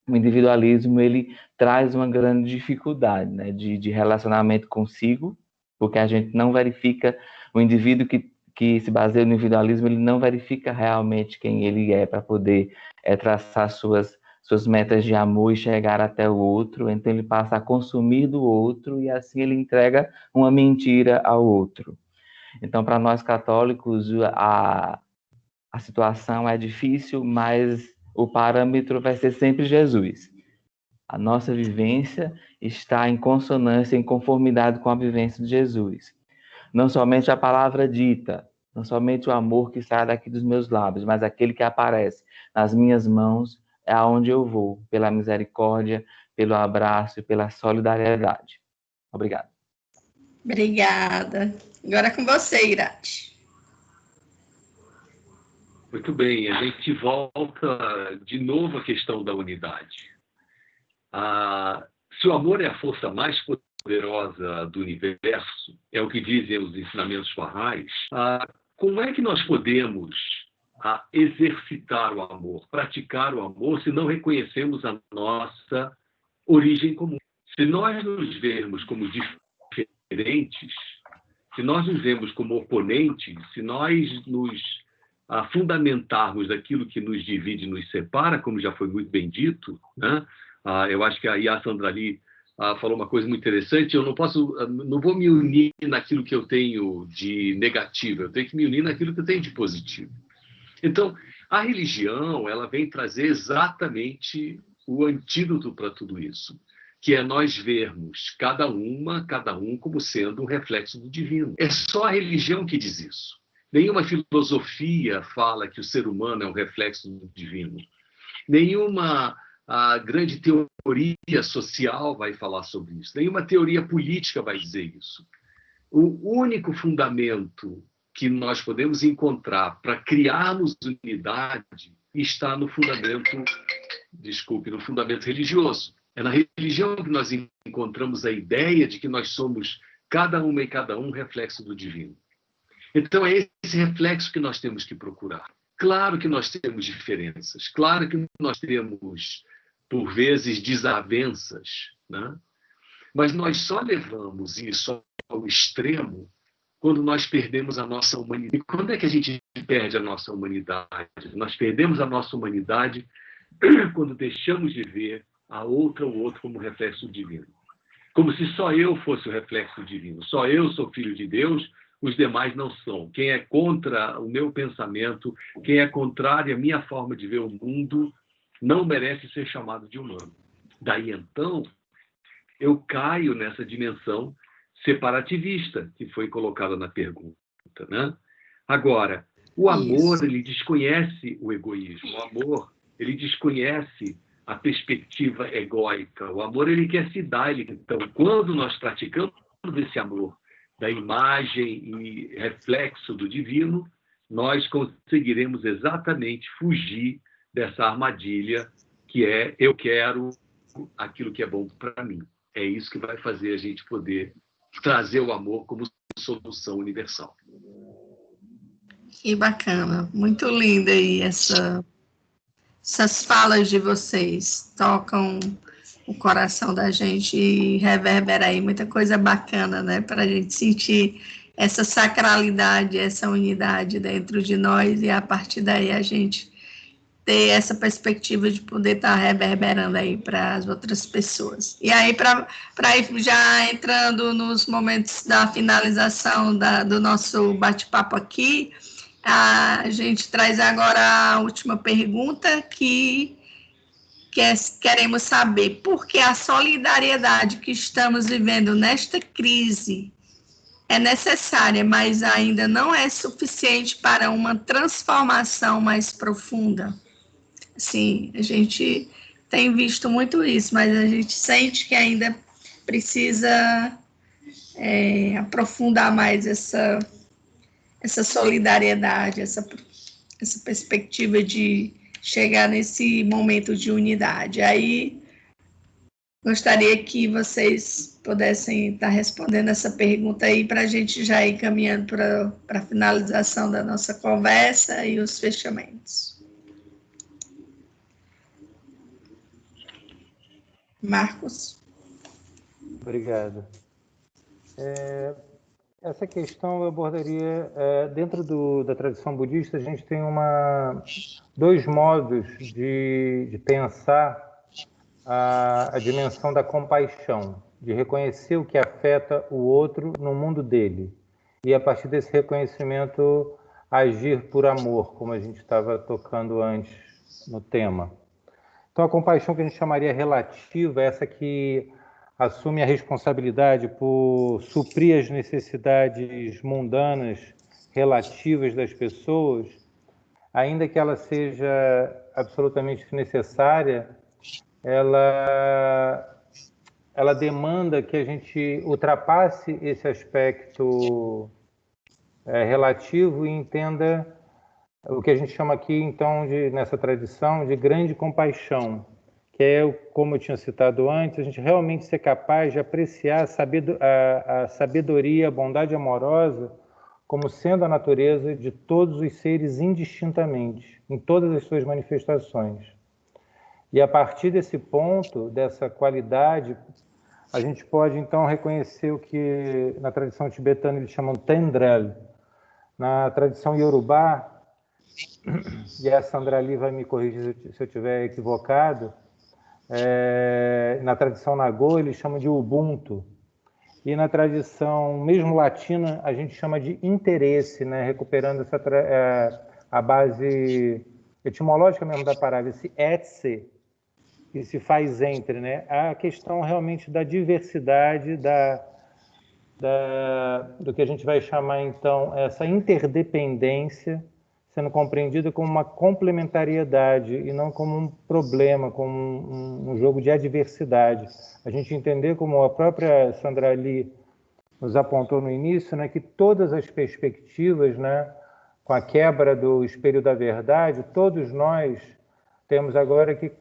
O individualismo, ele traz uma grande dificuldade, né, de relacionamento consigo, porque a gente não verifica, o indivíduo que se baseia no individualismo, ele não verifica realmente quem ele é para poder traçar suas metas de amor e chegar até o outro. Então ele passa a consumir do outro e assim ele entrega uma mentira ao outro. Então, para nós católicos, a situação é difícil, mas o parâmetro vai ser sempre Jesus. A nossa vivência está em consonância, em conformidade com a vivência de Jesus. Não somente a palavra dita, não somente o amor que sai daqui dos meus lábios, mas aquele que aparece nas minhas mãos é aonde eu vou, pela misericórdia, pelo abraço e pela solidariedade. Obrigado. Obrigada. Agora é com você, Irati. Muito bem, a gente volta de novo à questão da unidade. Se o amor é a força mais poderosa do universo, é o que dizem os ensinamentos farrais, como é que nós podemos exercitar o amor, praticar o amor, se não reconhecemos a nossa origem comum? Se nós nos vermos como diferentes, se nós nos vemos como oponentes, se nós nos fundamentarmos daquilo que nos divide e nos separa, como já foi muito bem dito, né? Eu acho que aí a Sandra ali falou uma coisa muito interessante. Eu não vou me unir naquilo que eu tenho de negativo, eu tenho que me unir naquilo que eu tenho de positivo. Então, a religião, ela vem trazer exatamente o antídoto para tudo isso, que é nós vermos cada um como sendo um reflexo do divino. É só a religião que diz isso. Nenhuma filosofia fala que o ser humano é um reflexo do divino. Nenhuma grande teoria social vai falar sobre isso. Nenhuma teoria política vai dizer isso. O único fundamento que nós podemos encontrar para criarmos unidade está no fundamento religioso. É na religião que nós encontramos a ideia de que nós somos, cada uma e cada um, reflexo do divino. Então, é esse reflexo que nós temos que procurar. Claro que nós temos diferenças, claro que nós temos, por vezes, desavenças, né? Mas nós só levamos isso ao extremo quando nós perdemos a nossa humanidade. E quando é que a gente perde a nossa humanidade? Nós perdemos a nossa humanidade quando deixamos de ver a outra ou outro como reflexo divino. Como se só eu fosse o reflexo divino. Só eu sou filho de Deus, os demais não são. Quem é contra o meu pensamento, quem é contrário à minha forma de ver o mundo, não merece ser chamado de humano. Daí, então, eu caio nessa dimensão separativista que foi colocada na pergunta, né? Agora, o amor, ele desconhece o egoísmo. O amor, ele desconhece a perspectiva egóica. O amor, ele quer se dar. Então, quando nós praticamos esse amor da imagem e reflexo do divino, nós conseguiremos exatamente fugir dessa armadilha que é eu quero aquilo que é bom para mim. É isso que vai fazer a gente poder trazer o amor como solução universal. Que bacana, muito linda aí essas falas de vocês, tocam o coração da gente e reverbera aí muita coisa bacana, né, para a gente sentir essa sacralidade, essa unidade dentro de nós e a partir daí a gente ter essa perspectiva de poder estar reverberando aí para as outras pessoas. E aí, para ir já entrando nos momentos da finalização do nosso bate-papo aqui, a gente traz agora a última pergunta que queremos saber por que a solidariedade que estamos vivendo nesta crise é necessária, mas ainda não é suficiente para uma transformação mais profunda. Sim, a gente tem visto muito isso, mas a gente sente que ainda precisa aprofundar mais essa solidariedade, essa perspectiva de chegar nesse momento de unidade. Aí, Gostaria que vocês pudessem estar respondendo essa pergunta aí para a gente já ir caminhando para a finalização da nossa conversa e os fechamentos. Marcos. Obrigado. Essa questão eu abordaria dentro da tradição budista. A gente tem dois modos de pensar a dimensão da compaixão, de reconhecer o que afeta o outro no mundo dele e, a partir desse reconhecimento, agir por amor, como a gente estava tocando antes no tema. Então, a compaixão que a gente chamaria relativa é essa que assume a responsabilidade por suprir as necessidades mundanas relativas das pessoas, ainda que ela seja absolutamente necessária. Ela demanda que a gente ultrapasse esse aspecto relativo e entenda o que a gente chama aqui, então, nessa tradição, de grande compaixão, que é, como eu tinha citado antes, a gente realmente ser capaz de apreciar a sabedoria, a bondade amorosa, como sendo a natureza de todos os seres indistintamente, em todas as suas manifestações. E a partir desse ponto, dessa qualidade, a gente pode então reconhecer o que na tradição tibetana eles chamam Tendrel. Na tradição Yorubá, e a Sandra Ali vai me corrigir se eu estiver equivocado, na tradição Nagô eles chamam de Ubuntu. E na tradição mesmo latina a gente chama de interesse, né? Recuperando a base etimológica mesmo da palavra, esse etse, que se faz entre, né? A questão realmente da diversidade, do que a gente vai chamar, então, essa interdependência, sendo compreendida como uma complementariedade e não como um problema, como um jogo de adversidade. A gente entender, como a própria Sandra Ali nos apontou no início, né, que todas as perspectivas, né, com a quebra do espelho da verdade, todos nós temos agora que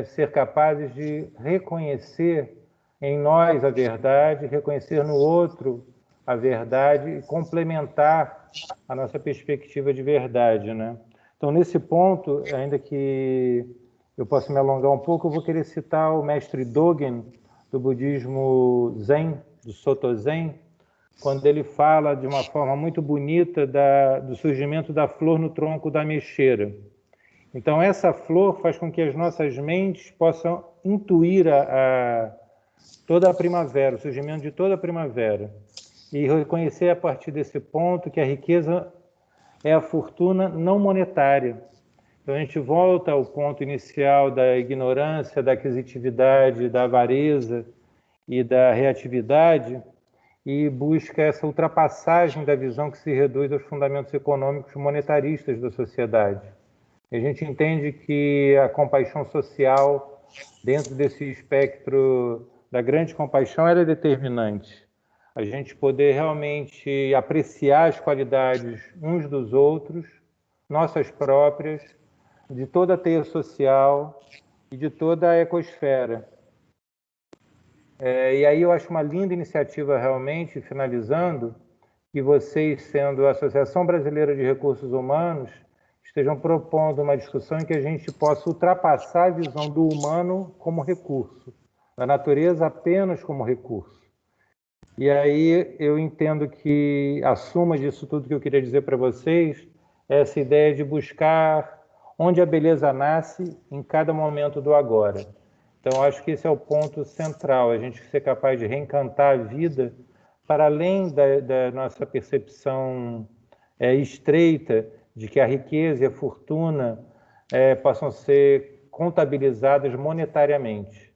ser capazes de reconhecer em nós a verdade, reconhecer no outro a verdade e complementar a nossa perspectiva de verdade, né? Então, nesse ponto, ainda que eu possa me alongar um pouco, eu vou querer citar o mestre Dogen, do budismo Zen, do Soto Zen, quando ele fala de uma forma muito bonita do surgimento da flor no tronco da ameixeira. Então, essa flor faz com que as nossas mentes possam intuir toda a primavera, o surgimento de toda a primavera. E reconhecer a partir desse ponto que a riqueza é a fortuna não monetária. Então, a gente volta ao ponto inicial da ignorância, da aquisitividade, da avareza e da reatividade e busca essa ultrapassagem da visão que se reduz aos fundamentos econômicos monetaristas da sociedade. A gente entende que a compaixão social, dentro desse espectro da grande compaixão, ela é determinante. A gente poder realmente apreciar as qualidades uns dos outros, nossas próprias, de toda a teia social e de toda a ecosfera. E aí eu acho uma linda iniciativa realmente, finalizando, que vocês, sendo a Associação Brasileira de Recursos Humanos, estejam propondo uma discussão em que a gente possa ultrapassar a visão do humano como recurso, da natureza apenas como recurso. E aí eu entendo que a suma disso tudo que eu queria dizer para vocês é essa ideia de buscar onde a beleza nasce em cada momento do agora. Então, acho que esse é o ponto central, a gente ser capaz de reencantar a vida para além da nossa percepção estreita de que a riqueza e a fortuna possam ser contabilizadas monetariamente.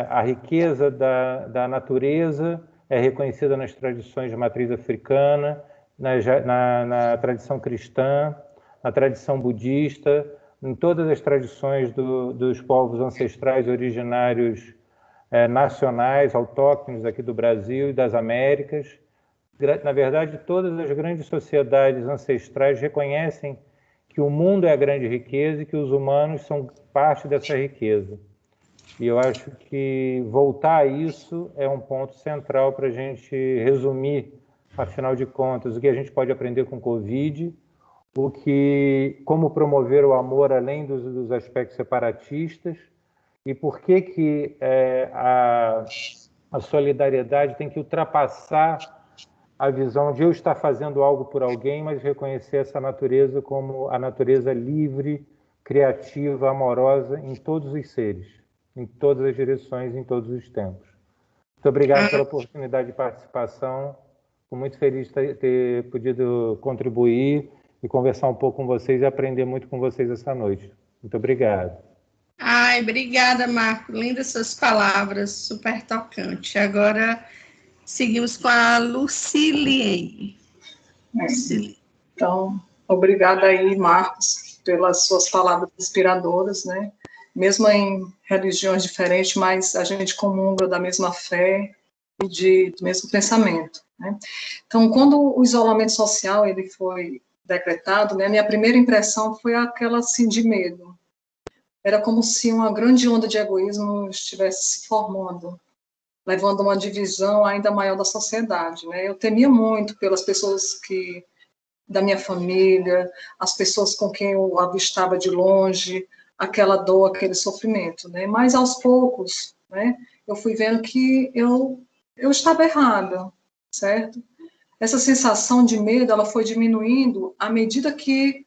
A riqueza da natureza é reconhecida nas tradições de matriz africana, na tradição cristã, na tradição budista, em todas as tradições dos povos ancestrais originários nacionais, autóctones aqui do Brasil e das Américas. Na verdade, todas as grandes sociedades ancestrais reconhecem que o mundo é a grande riqueza e que os humanos são parte dessa riqueza. E eu acho que voltar a isso é um ponto central para a gente resumir, afinal de contas, o que a gente pode aprender com o Covid, como promover o amor além dos aspectos separatistas, e por que a solidariedade tem que ultrapassar a visão de eu estar fazendo algo por alguém, mas reconhecer essa natureza como a natureza livre, criativa, amorosa em todos os seres, em todas as direções, em todos os tempos. Muito obrigado pela oportunidade de participação. Estou muito feliz de ter podido contribuir e conversar um pouco com vocês e aprender muito com vocês essa noite. Muito obrigado. Ai, obrigada, Marco. Lindas suas palavras, super tocante. Agora seguimos com a Luciliene. Então, obrigada aí, Marcos, pelas suas palavras inspiradoras, né? Mesmo em religiões diferentes, mas a gente comunga da mesma fé e do mesmo pensamento, né? Então, quando o isolamento social ele foi decretado, né, minha primeira impressão foi aquela assim de medo. Era como se uma grande onda de egoísmo estivesse se formando, levando a uma divisão ainda maior da sociedade, né? Eu temia muito pelas pessoas da minha família, as pessoas com quem eu avistava de longe, aquela dor, aquele sofrimento, né? Mas aos poucos, né, eu fui vendo que eu estava errada, certo? Essa sensação de medo, ela foi diminuindo à medida que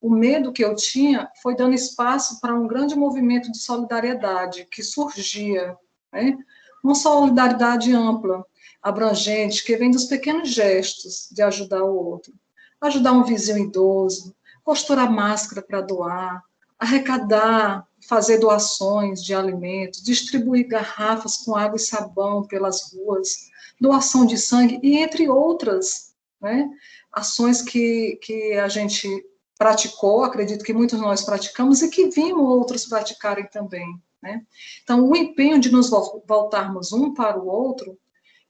o medo que eu tinha foi dando espaço para um grande movimento de solidariedade que surgia, né? Uma solidariedade ampla, abrangente, que vem dos pequenos gestos de ajudar o outro. Ajudar um vizinho idoso, costurar máscara para doar, arrecadar, fazer doações de alimentos, distribuir garrafas com água e sabão pelas ruas, doação de sangue, e entre outras, né, ações que a gente praticou, acredito que muitos de nós praticamos, e que vimos outros praticarem também, né? Então, o empenho de nos voltarmos um para o outro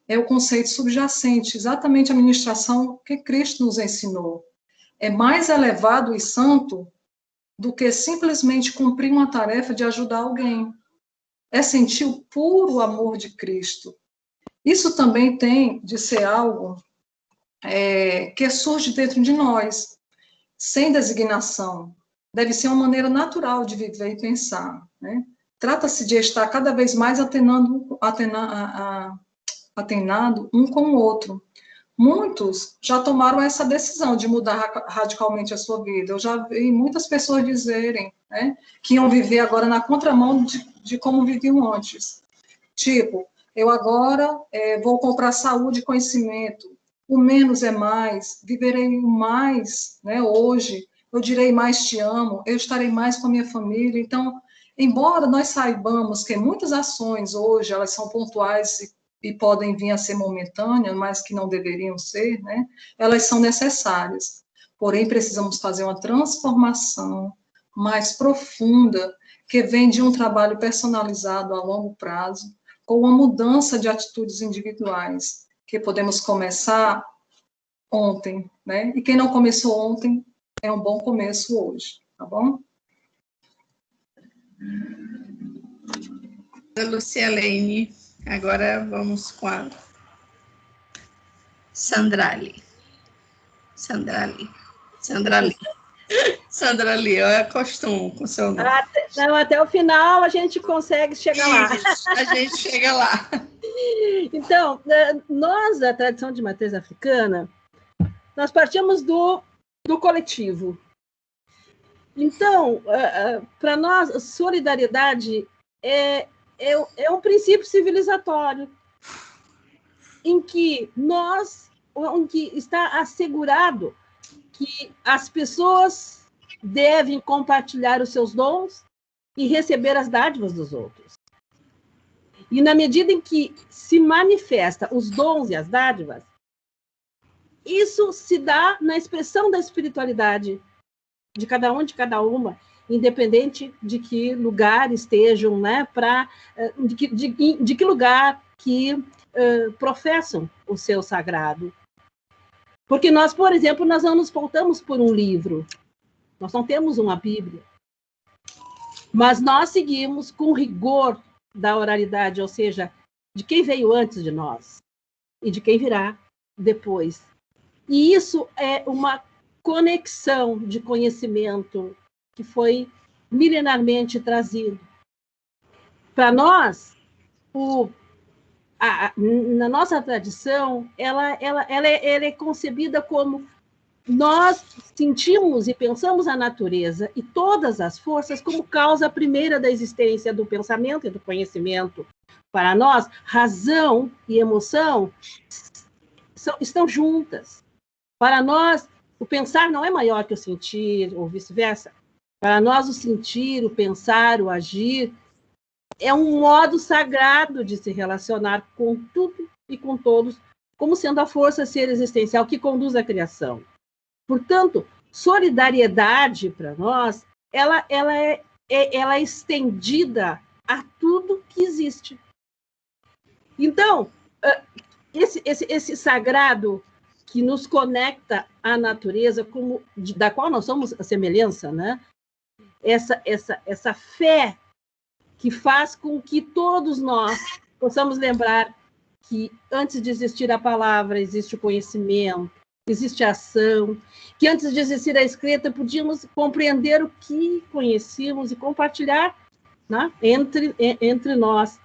é o conceito subjacente, exatamente a ministração que Cristo nos ensinou. É mais elevado e santo do que simplesmente cumprir uma tarefa de ajudar alguém. É sentir o puro amor de Cristo. Isso também tem de ser algo que surge dentro de nós, sem designação. Deve ser uma maneira natural de viver e pensar, né? Trata-se de estar cada vez mais atenado um com o outro. Muitos já tomaram essa decisão de mudar radicalmente a sua vida. Eu já vi muitas pessoas dizerem, né, que iam viver agora na contramão de como viviam antes. Tipo, eu agora vou comprar saúde e conhecimento. O menos é mais, viverei mais, né, hoje, eu direi mais te amo, eu estarei mais com a minha família. Então, embora nós saibamos que muitas ações hoje, elas são pontuais e podem vir a ser momentâneas, mas que não deveriam ser, né, elas são necessárias. Porém, precisamos fazer uma transformação mais profunda, que vem de um trabalho personalizado a longo prazo, com uma mudança de atitudes individuais, que podemos começar ontem, né? E quem não começou ontem, é um bom começo hoje, tá bom? Luciliene, agora vamos com a Sandrali, eu acostumo com o seu nome. Até o final a gente consegue chegar lá. A gente chega lá. Então, nós, da tradição de matriz africana, nós partimos do coletivo. Então, para nós, solidariedade é um princípio civilizatório em que está assegurado que as pessoas devem compartilhar os seus dons e receber as dádivas dos outros. E na medida em que se manifesta os dons e as dádivas, isso se dá na expressão da espiritualidade de cada um, de cada uma, independente de que lugar estejam, né, de que lugar que professam o seu sagrado. Porque nós, por exemplo, nós não nos pautamos por um livro, nós não temos uma Bíblia, mas nós seguimos com rigor da oralidade, ou seja, de quem veio antes de nós e de quem virá depois. E isso é uma conexão de conhecimento que foi milenarmente trazido. Para nós, na nossa tradição, ela é concebida como nós sentimos e pensamos a natureza e todas as forças como causa primeira da existência do pensamento e do conhecimento. Para nós, razão e emoção estão juntas. Para nós, o pensar não é maior que o sentir, ou vice-versa. Para nós, o sentir, o pensar, o agir, é um modo sagrado de se relacionar com tudo e com todos, como sendo a força ser existencial que conduz à criação. Portanto, solidariedade para nós, ela é estendida a tudo que existe. Então, esse sagrado que nos conecta à natureza, da qual nós somos a semelhança, né? Essa fé que faz com que todos nós possamos lembrar que antes de existir a palavra, existe o conhecimento, existe a ação, que antes de existir a escrita, podíamos compreender o que conhecíamos e compartilhar, né, entre nós.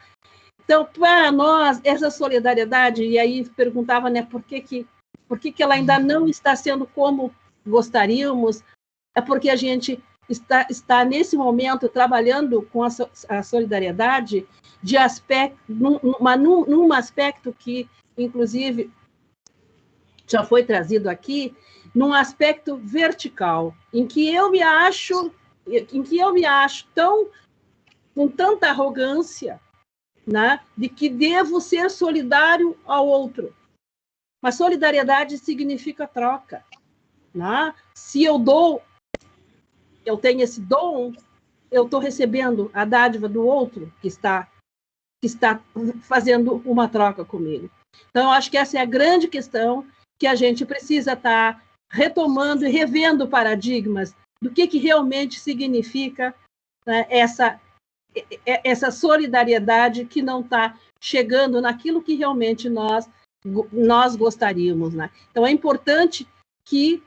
Então, para nós, essa solidariedade, e aí perguntava, né, por que ela ainda não está sendo como gostaríamos, é porque a gente está nesse momento trabalhando com a solidariedade de aspecto, num aspecto que, inclusive, já foi trazido aqui, num aspecto vertical, em que eu me acho com tanta arrogância, né, de que devo ser solidário ao outro. Mas solidariedade significa troca, né? Se eu tenho esse dom, eu estou recebendo a dádiva do outro que está fazendo uma troca comigo. Então, eu acho que essa é a grande questão que a gente precisa estar retomando e revendo paradigmas do que realmente significa, né, essa solidariedade que não está chegando naquilo que realmente nós gostaríamos, né? Então, é importante que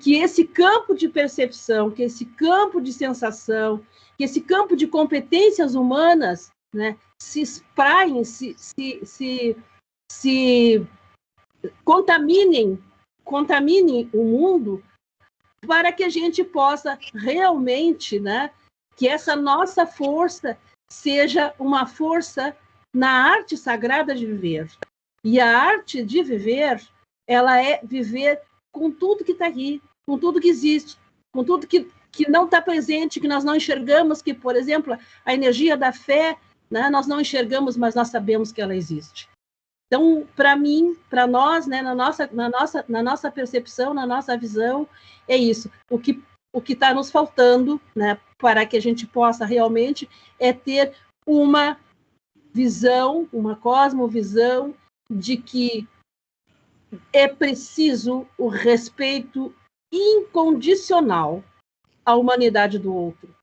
esse campo de percepção, que esse campo de sensação, que esse campo de competências humanas, né, se espraiem, se contaminem o mundo, para que a gente possa realmente, né, que essa nossa força seja uma força na arte sagrada de viver. E a arte de viver, ela é viver com tudo que está aqui, com tudo que existe, com tudo que não está presente, que nós não enxergamos, que, por exemplo, a energia da fé, né, nós não enxergamos, mas nós sabemos que ela existe. Então, para mim, para nós, né, na nossa percepção, na nossa visão, é isso. O que está nos faltando, né, para que a gente possa realmente ter uma visão, uma cosmovisão de que é preciso o respeito incondicional à humanidade do outro.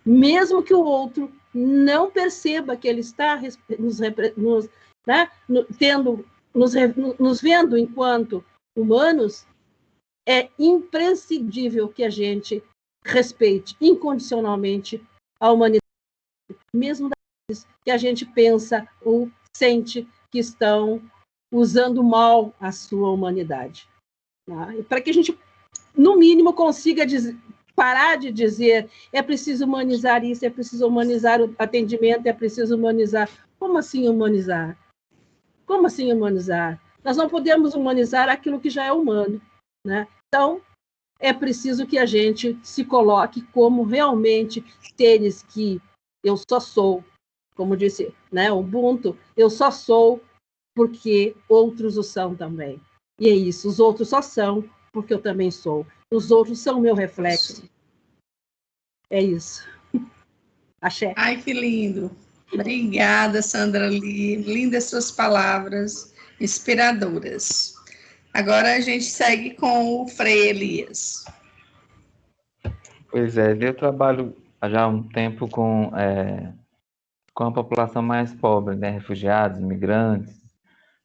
Mesmo que o outro não perceba que ele está nos vendo enquanto humanos, é imprescindível que a gente respeite incondicionalmente a humanidade, mesmo daqueles que a gente pensa ou sente que estão usando mal a sua humanidade. Né? Para que a gente, no mínimo, consiga parar de dizer é preciso humanizar isso, é preciso humanizar o atendimento, é preciso humanizar. Como assim humanizar? Como assim humanizar? Nós não podemos humanizar aquilo que já é humano, né? Então, é preciso que a gente se coloque como realmente seres que eu só sou, como disse, né, Ubuntu, eu só sou porque outros o são também. E é isso, os outros só são porque eu também sou. Os outros são meu reflexo. É isso. Axé. Ai, que lindo. Obrigada, Sandra Lee. Lindas suas palavras, inspiradoras. Agora a gente segue com o Frei Elias. Pois é, eu trabalho já há um tempo com com a população mais pobre, né? Refugiados, imigrantes,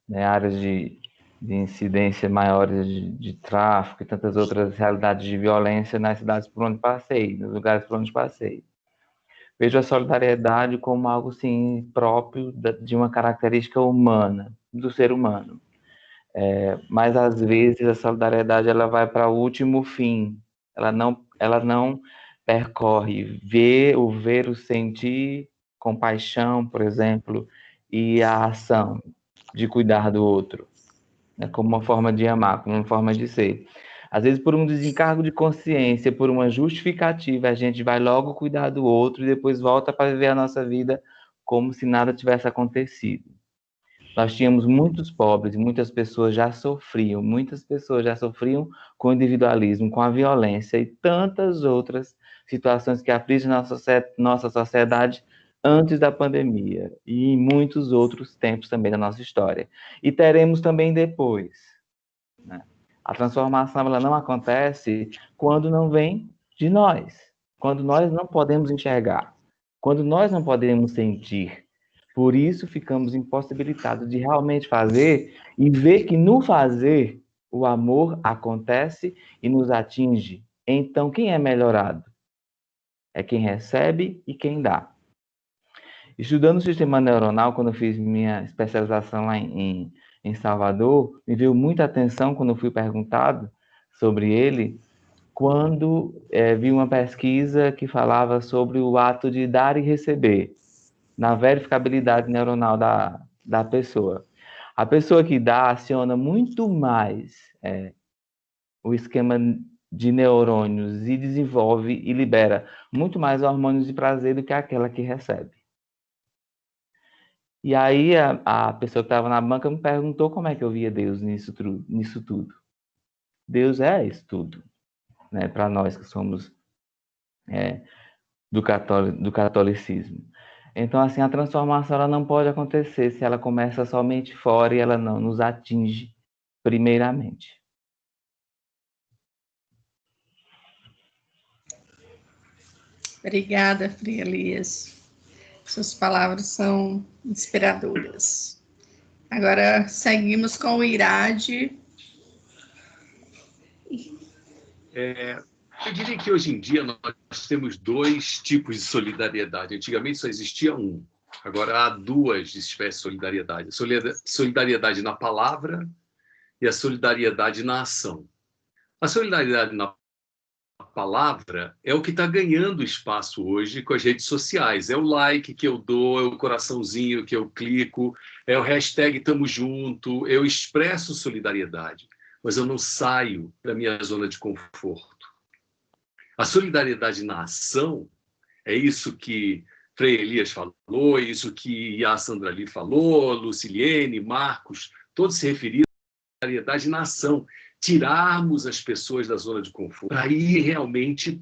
né? Áreas de incidência maiores de tráfico e tantas outras realidades de violência nas cidades por onde passei, nos lugares por onde passei. Vejo a solidariedade como algo, sim, próprio de uma característica humana, do ser humano. Mas, às vezes, a solidariedade ela vai para o último fim. Ela não percorre o ver, o sentir, compaixão, por exemplo, e a ação de cuidar do outro, né, como uma forma de amar, como uma forma de ser. Às vezes, por um desencargo de consciência, por uma justificativa, a gente vai logo cuidar do outro e depois volta para viver a nossa vida como se nada tivesse acontecido. Nós tínhamos muitos pobres, muitas pessoas já sofriam com o individualismo, com a violência e tantas outras situações que afligem nossa sociedade antes da pandemia e em muitos outros tempos também da nossa história. E teremos também depois, né? A transformação ela não acontece quando não vem de nós, quando nós não podemos enxergar, quando nós não podemos sentir. Por isso ficamos impossibilitados de realmente fazer e ver que no fazer o amor acontece e nos atinge. Então, quem é melhorado? É quem recebe e quem dá. Estudando o sistema neuronal, quando eu fiz minha especialização lá em Salvador, me veio muita atenção quando eu fui perguntado sobre ele, quando vi uma pesquisa que falava sobre o ato de dar e receber, na verificabilidade neuronal da pessoa. A pessoa que dá aciona muito mais o esquema de neurônios e desenvolve e libera muito mais hormônios de prazer do que aquela que recebe. E aí a pessoa que estava na banca me perguntou como é que eu via Deus nisso tudo. Deus é isso tudo, né? Para nós que somos do catolicismo. Então, assim, a transformação ela não pode acontecer se ela começa somente fora e ela não nos atinge primeiramente. Obrigada, Frei Elias. Suas palavras são inspiradoras. Agora seguimos com o Irade. Eu diria que hoje em dia nós temos dois tipos de solidariedade. Antigamente só existia um. Agora há duas espécies de solidariedade. A solidariedade na palavra e a solidariedade na ação. A solidariedade na palavra é o que está ganhando espaço hoje com as redes sociais. É o like que eu dou, é o coraçãozinho que eu clico, é o hashtag Tamo Junto, eu expresso solidariedade, mas eu não saio da minha zona de conforto. A solidariedade na ação é isso que Frei Elias falou, é isso que a Sandra Lee falou, Luciliene, Marcos, todos se referiram à solidariedade na ação. Tirarmos as pessoas da zona de conforto, para ir realmente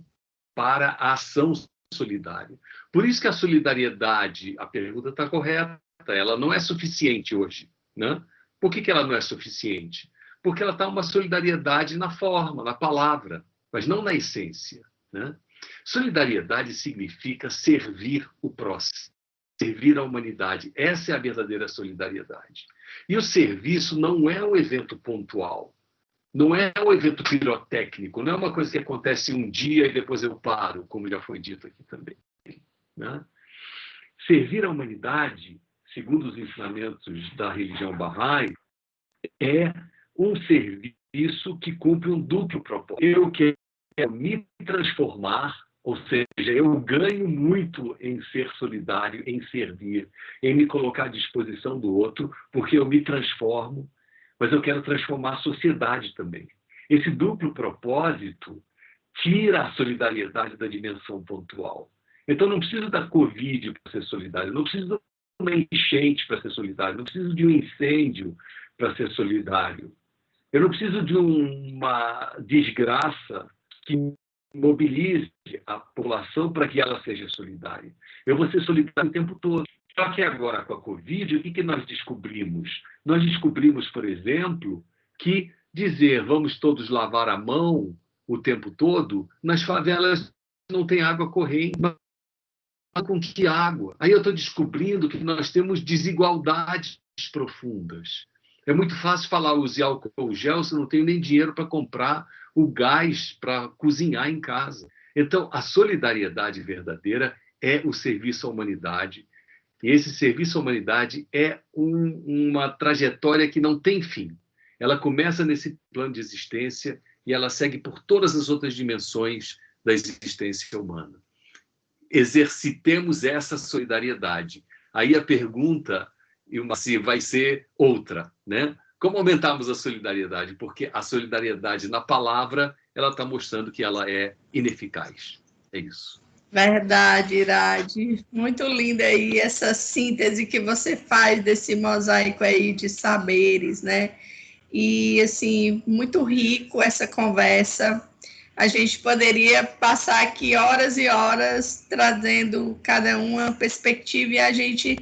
para a ação solidária. Por isso que a solidariedade, a pergunta está correta, ela não é suficiente hoje, né? Por que ela não é suficiente? Porque ela está uma solidariedade na forma, na palavra, mas não na essência, né? Solidariedade significa servir o próximo, servir a humanidade. Essa é a verdadeira solidariedade. E o serviço não é um evento pontual. Não é um evento pirotécnico, não é uma coisa que acontece um dia e depois eu paro, como já foi dito aqui também, né? Servir a humanidade, segundo os ensinamentos da religião Bahá'í, é um serviço que cumpre um duplo propósito. Eu quero me transformar, ou seja, eu ganho muito em ser solidário, em servir, em me colocar à disposição do outro, porque eu me transformo, mas eu quero transformar a sociedade também. Esse duplo propósito tira a solidariedade da dimensão pontual. Então, não preciso da Covid para ser solidário, não preciso de uma enchente para ser solidário, não preciso de um incêndio para ser solidário. Eu não preciso de uma desgraça que mobilize a população para que ela seja solidária. Eu vou ser solidário o tempo todo. Só que agora, com a Covid, o que nós descobrimos? Nós descobrimos, por exemplo, que dizer vamos todos lavar a mão o tempo todo, nas favelas não tem água corrente. com que água? Aí eu estou descobrindo que nós temos desigualdades profundas. É muito fácil falar use álcool gel se eu não tenho nem dinheiro para comprar o gás para cozinhar em casa. Então, a solidariedade verdadeira é o serviço à humanidade. E esse serviço à humanidade é uma trajetória que não tem fim. Ela começa nesse plano de existência e ela segue por todas as outras dimensões da existência humana. Exercitemos essa solidariedade. Aí a pergunta vai ser outra, né? Como aumentarmos a solidariedade? Porque a solidariedade na palavra, ela está mostrando que ela é ineficaz. É isso. Verdade, Irade. Muito linda aí essa síntese que você faz desse mosaico aí de saberes, né? E, assim, muito rico essa conversa. A gente poderia passar aqui horas e horas trazendo cada uma perspectiva e a gente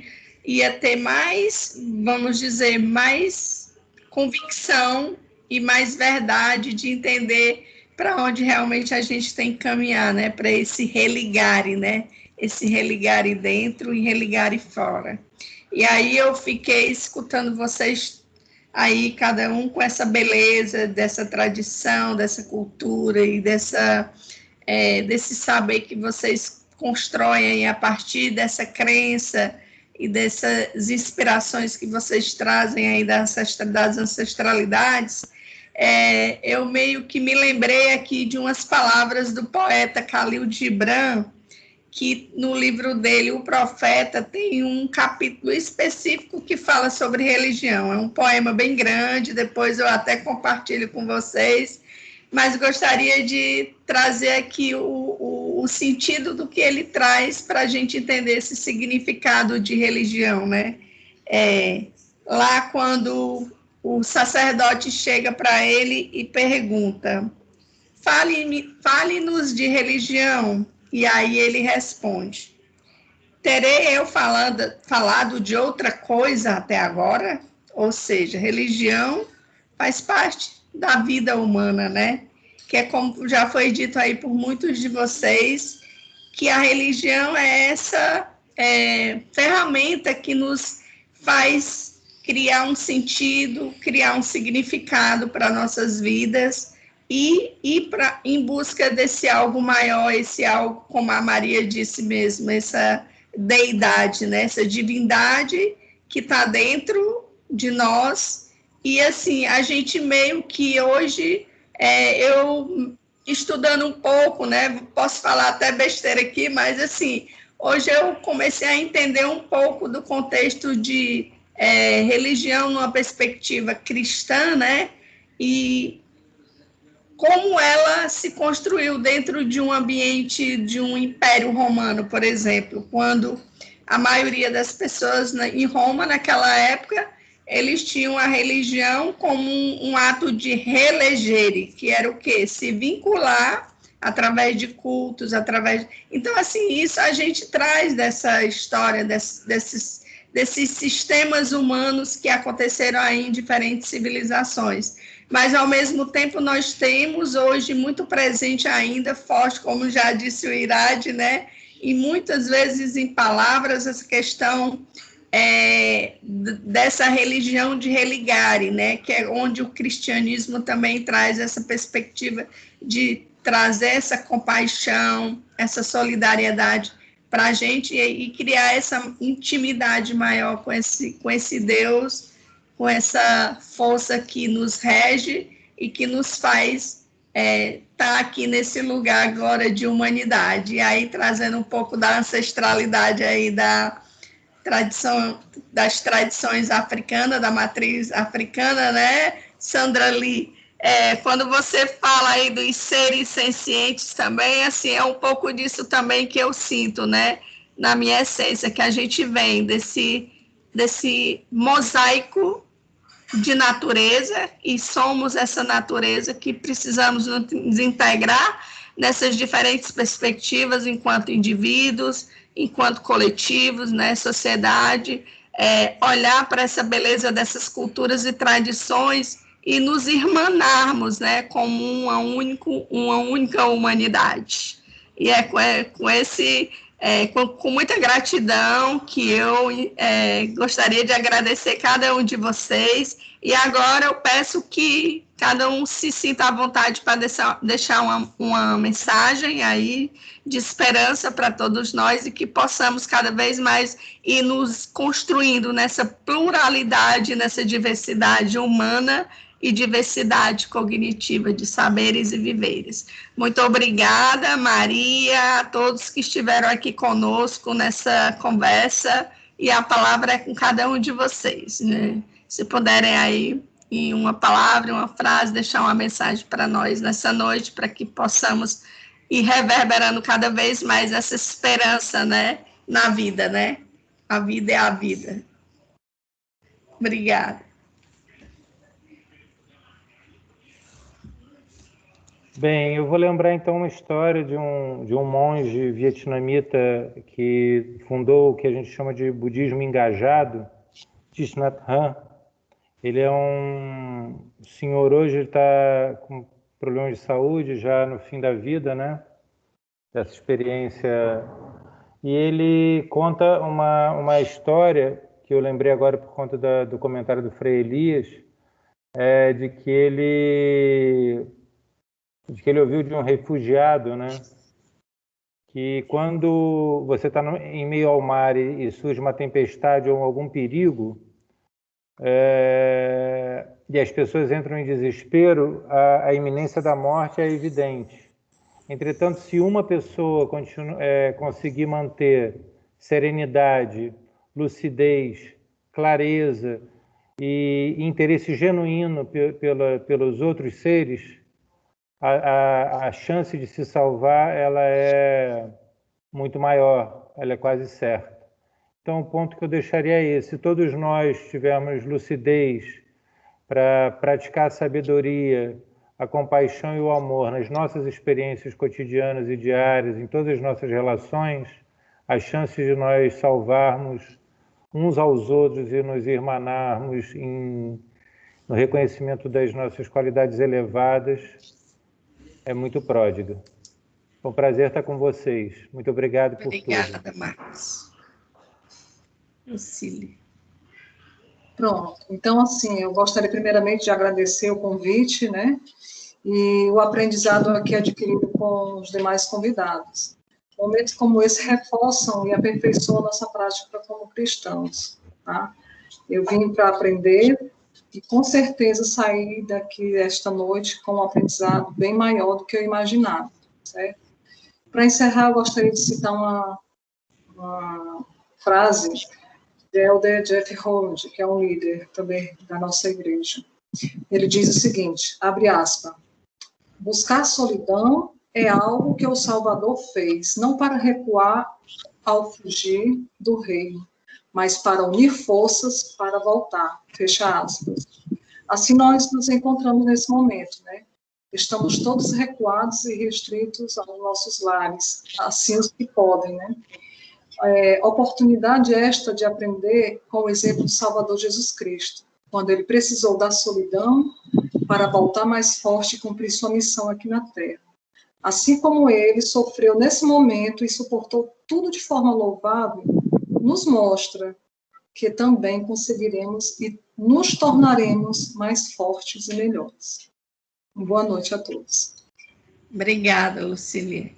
ia ter mais, vamos dizer, mais convicção e mais verdade de entender para onde realmente a gente tem que caminhar, né? Para esse religare, né? Esse religare dentro e religare fora. E aí eu fiquei escutando vocês aí, cada um com essa beleza dessa tradição, dessa cultura e desse saber que vocês constroem a partir dessa crença e dessas inspirações que vocês trazem aí das ancestralidades. Eu meio que me lembrei aqui de umas palavras do poeta Khalil Gibran, que no livro dele, O Profeta, tem um capítulo específico que fala sobre religião. É um poema bem grande, depois eu até compartilho com vocês, mas gostaria de trazer aqui o sentido do que ele traz para a gente entender esse significado de religião, né? Lá quando o sacerdote chega para ele e pergunta: fale-nos de religião. E aí ele responde: terei eu falado de outra coisa até agora? Ou seja, religião faz parte da vida humana, né? Que é como já foi dito aí por muitos de vocês, que a religião é essa ferramenta que nos faz criar um sentido, criar um significado para nossas vidas e ir em busca desse algo maior, esse algo, como a Maria disse mesmo, essa deidade, né? Essa divindade que está dentro de nós. E, assim, a gente meio que hoje, eu estudando um pouco, né? Posso falar até besteira aqui, mas, assim, hoje eu comecei a entender um pouco do contexto de religião numa perspectiva cristã, né? E como ela se construiu dentro de um ambiente de um império romano, por exemplo, quando a maioria das pessoas em Roma, naquela época, eles tinham a religião como um ato de relegere, que era o quê? Se vincular através de cultos, Então, assim, isso a gente traz dessa história, desses sistemas humanos que aconteceram aí em diferentes civilizações. Mas, ao mesmo tempo, nós temos hoje muito presente ainda, forte, como já disse o Irade, né? E muitas vezes em palavras, essa questão dessa religião de religare, né? Que é onde o cristianismo também traz essa perspectiva de trazer essa compaixão, essa solidariedade para a gente e criar essa intimidade maior com esse Deus, com essa força que nos rege e que nos faz estar aqui nesse lugar agora de humanidade. E aí, trazendo um pouco da ancestralidade aí das tradições africanas, da matriz africana, né, Sandra Lee? Quando você fala aí dos seres sencientes também, assim, é um pouco disso também que eu sinto, né, na minha essência, que a gente vem desse mosaico de natureza e somos essa natureza que precisamos nos integrar nessas diferentes perspectivas enquanto indivíduos, enquanto coletivos, né, sociedade, olhar para essa beleza dessas culturas e tradições e nos irmanarmos, né, como uma única humanidade. E com esse com muita gratidão, que eu gostaria de agradecer cada um de vocês, e agora eu peço que cada um se sinta à vontade para deixar uma mensagem aí de esperança para todos nós, e que possamos cada vez mais ir nos construindo nessa pluralidade, nessa diversidade humana e diversidade cognitiva de saberes e viveres. Muito obrigada, Maria, a todos que estiveram aqui conosco nessa conversa, e a palavra é com cada um de vocês, né? Se puderem aí, em uma palavra, uma frase, deixar uma mensagem para nós nessa noite, para que possamos ir reverberando cada vez mais essa esperança, né, na vida, né? A vida é a vida. Obrigada. Bem, eu vou lembrar então uma história de um monge vietnamita que fundou o que a gente chama de budismo engajado, Thich Nhat Hanh. Ele é um senhor, hoje ele está com problemas de saúde, já no fim da vida, né? Dessa experiência. E ele conta uma história que eu lembrei agora por conta do comentário do Frei Elias, de que ele ouviu de um refugiado, né? Que quando você está em meio ao mar e surge uma tempestade ou algum perigo, e as pessoas entram em desespero, a iminência da morte é evidente. Entretanto, se uma pessoa conseguir manter serenidade, lucidez, clareza e interesse genuíno pelos outros seres, a chance de se salvar ela é muito maior, ela é quase certa. Então, o ponto que eu deixaria é esse: se todos nós tivermos lucidez para praticar a sabedoria, a compaixão e o amor nas nossas experiências cotidianas e diárias, em todas as nossas relações, as chances de nós salvarmos uns aos outros e nos irmanarmos no reconhecimento das nossas qualidades elevadas é muito pródiga. Foi um prazer estar com vocês. Muito obrigado por tudo. Obrigada, Marcos. Lucília. Pronto. Então, assim, eu gostaria primeiramente de agradecer o convite, né? E o aprendizado aqui adquirido com os demais convidados. Momentos como esse reforçam e aperfeiçoam a nossa prática como cristãos, tá? Eu vim para aprender e, com certeza, sair daqui esta noite com um aprendizado bem maior do que eu imaginava, certo? Para encerrar, eu gostaria de citar uma frase de Elder Jeff Holland, que é um líder também da nossa igreja. Ele diz o seguinte, abre aspas, buscar solidão é algo que o Salvador fez, não para recuar ao fugir do reino, mas para unir forças para voltar, fecha aspas. Assim nós nos encontramos nesse momento, né? Estamos todos recuados e restritos aos nossos lares, assim os que podem, né? Oportunidade esta de aprender com o exemplo do Salvador Jesus Cristo, quando ele precisou da solidão para voltar mais forte e cumprir sua missão aqui na Terra. Assim como ele sofreu nesse momento e suportou tudo de forma louvável, nos mostra que também conseguiremos e nos tornaremos mais fortes e melhores. Boa noite a todos. Obrigada, Lucília.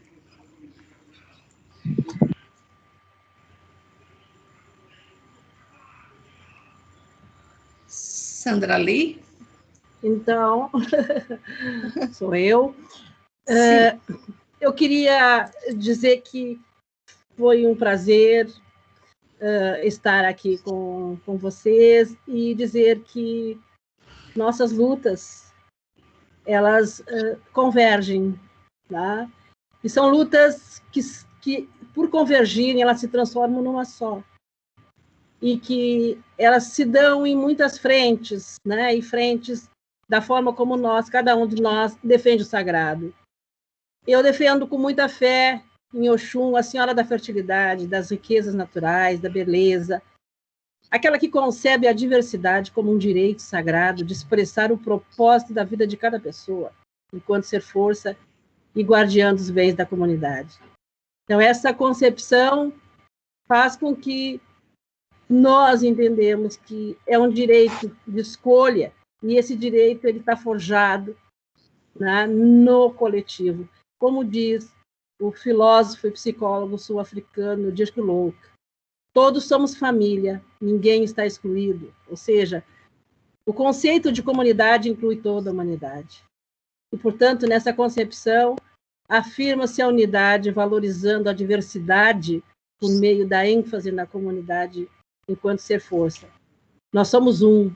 Sandra Lee? Então, sou eu. Eu queria dizer que foi um prazer estar aqui com vocês e dizer que nossas lutas, elas convergem, tá? E são lutas que, por convergirem, elas se transformam numa só. E que elas se dão em muitas frentes, né? E frentes da forma como cada um de nós defende o sagrado. Eu defendo com muita fé em Oxum, a senhora da fertilidade, das riquezas naturais, da beleza, aquela que concebe a diversidade como um direito sagrado de expressar o propósito da vida de cada pessoa, enquanto ser força e guardiã dos bens da comunidade. Então, essa concepção faz com que nós entendemos que é um direito de escolha, e esse direito ele está forjado, né, no coletivo. Como diz o filósofo e psicólogo sul-africano Dirk Lock, todos somos família, ninguém está excluído. Ou seja, o conceito de comunidade inclui toda a humanidade. E, portanto, nessa concepção, afirma-se a unidade, valorizando a diversidade por meio da ênfase na comunidade enquanto ser força. Nós somos um,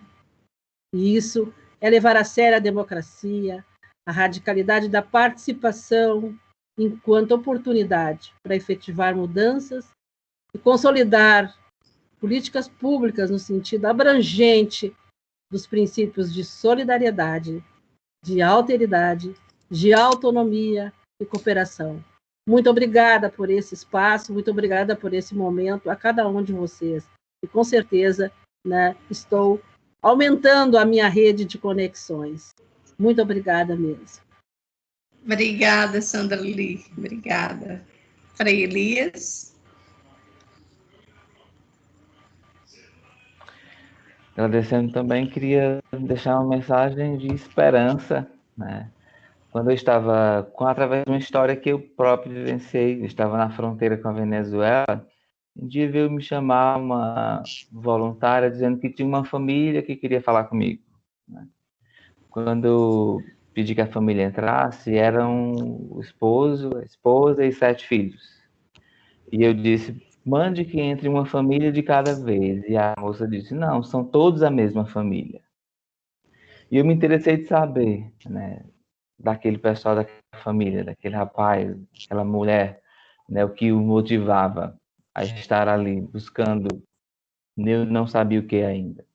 e isso é levar a sério a democracia, a radicalidade da participação enquanto oportunidade para efetivar mudanças e consolidar políticas públicas no sentido abrangente dos princípios de solidariedade, de alteridade, de autonomia e cooperação. Muito obrigada por esse espaço, muito obrigada por esse momento, a cada um de vocês. E, com certeza, né, estou aumentando a minha rede de conexões. Muito obrigada mesmo. Obrigada, Sandra Lee. Obrigada. Frei Elias. Agradecendo também, queria deixar uma mensagem de esperança, né? Quando eu estava, através de uma história que eu próprio vivenciei, eu estava na fronteira com a Venezuela, um dia veio me chamar uma voluntária dizendo que tinha uma família que queria falar comigo, né? Quando eu pedi que a família entrasse, eram o esposo, a esposa e 7 filhos. E eu disse, mande que entre uma família de cada vez. E a moça disse, não, são todos a mesma família. E eu me interessei de saber, né, daquele pessoal, daquela família, daquele rapaz, daquela mulher, né, o que o motivava a estar ali buscando, eu não sabia o que ainda.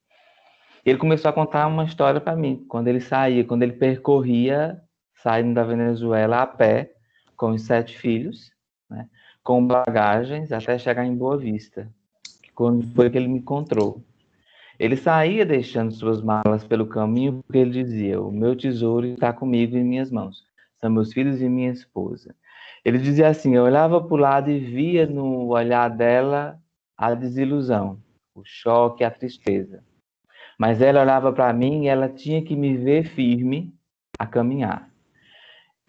Ele começou a contar uma história para mim, quando ele saía, quando ele percorria, saindo da Venezuela a pé, com os 7 filhos, né, com bagagens, até chegar em Boa Vista, que quando foi que ele me encontrou. Ele saía deixando suas malas pelo caminho, porque ele dizia, o meu tesouro está comigo em minhas mãos, são meus filhos e minha esposa. Ele dizia assim, eu olhava para o lado e via no olhar dela a desilusão, o choque, a tristeza. Mas ela olhava para mim e ela tinha que me ver firme a caminhar.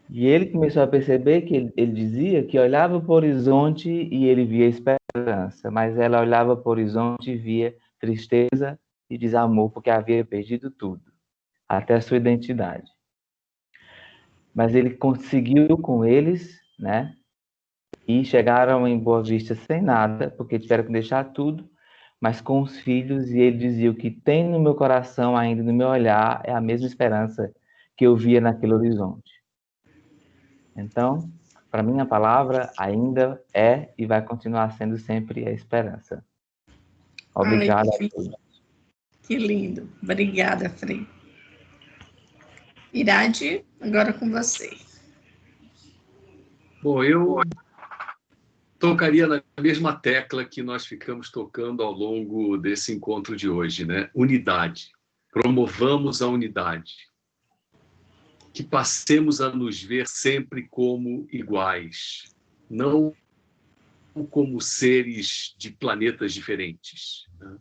E ele começou a perceber que ele dizia que olhava para o horizonte e ele via esperança, mas ela olhava para o horizonte e via tristeza e desamor, porque havia perdido tudo, até a sua identidade. Mas ele conseguiu com eles, né? E chegaram em Boa Vista sem nada, porque tiveram que deixar tudo, mas com os filhos, e ele dizia, o que tem no meu coração ainda, no meu olhar, é a mesma esperança que eu via naquele horizonte. Então, para mim, a palavra ainda é e vai continuar sendo sempre a esperança. Obrigada a todos. Que lindo. Obrigada, Frei. Irade, agora com você. Bom, eu tocaria na mesma tecla que nós ficamos tocando ao longo desse encontro de hoje, né? Unidade. Promovamos a unidade. Que passemos a nos ver sempre como iguais, não como seres de planetas diferentes, né?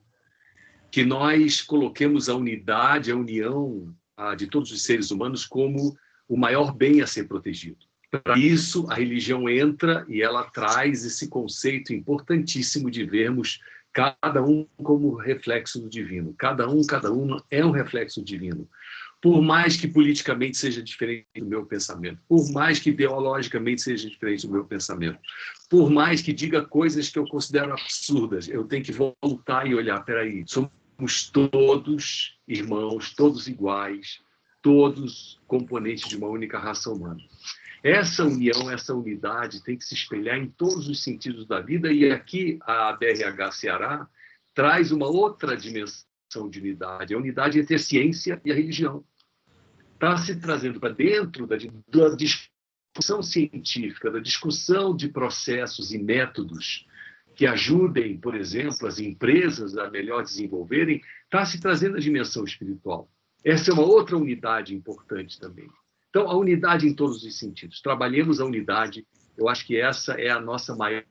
Que nós coloquemos a unidade, a união de todos os seres humanos como o maior bem a ser protegido. Para isso, a religião entra e ela traz esse conceito importantíssimo de vermos cada um como reflexo do divino. Cada um é um reflexo divino. Por mais que politicamente seja diferente do meu pensamento, por mais que ideologicamente seja diferente do meu pensamento, por mais que diga coisas que eu considero absurdas, eu tenho que voltar e olhar, peraí, somos todos irmãos, todos iguais, todos componentes de uma única raça humana. Essa união, essa unidade tem que se espelhar em todos os sentidos da vida, e aqui a BRH Ceará traz uma outra dimensão de unidade, a unidade entre a ciência e a religião. Está se trazendo para dentro da discussão científica, da discussão de processos e métodos que ajudem, por exemplo, as empresas a melhor desenvolverem, está se trazendo a dimensão espiritual. Essa é uma outra unidade importante também. Então, a unidade em todos os sentidos. Trabalhemos a unidade Eu acho que essa é a nossa maior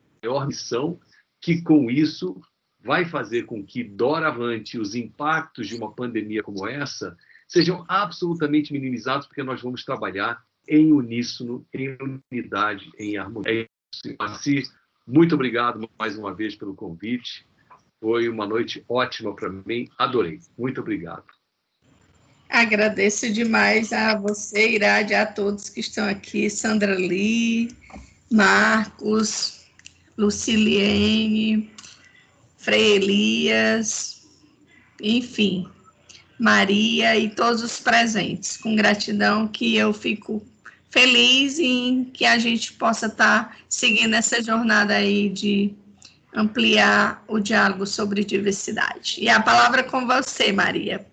missão, que com isso vai fazer com que, doravante, os impactos de uma pandemia como essa sejam absolutamente minimizados, porque nós vamos trabalhar em uníssono, em unidade, em harmonia. É isso. Assim, muito obrigado mais uma vez pelo convite. Foi uma noite ótima para mim. Adorei. Muito obrigado. Agradeço demais a você, Irade, a todos que estão aqui, Sandra Lee, Marcos, Luciliene, Frei Elias, enfim, Maria e todos os presentes. Com gratidão, que eu fico feliz em que a gente possa estar seguindo essa jornada aí de ampliar o diálogo sobre diversidade. E a palavra é com você, Maria.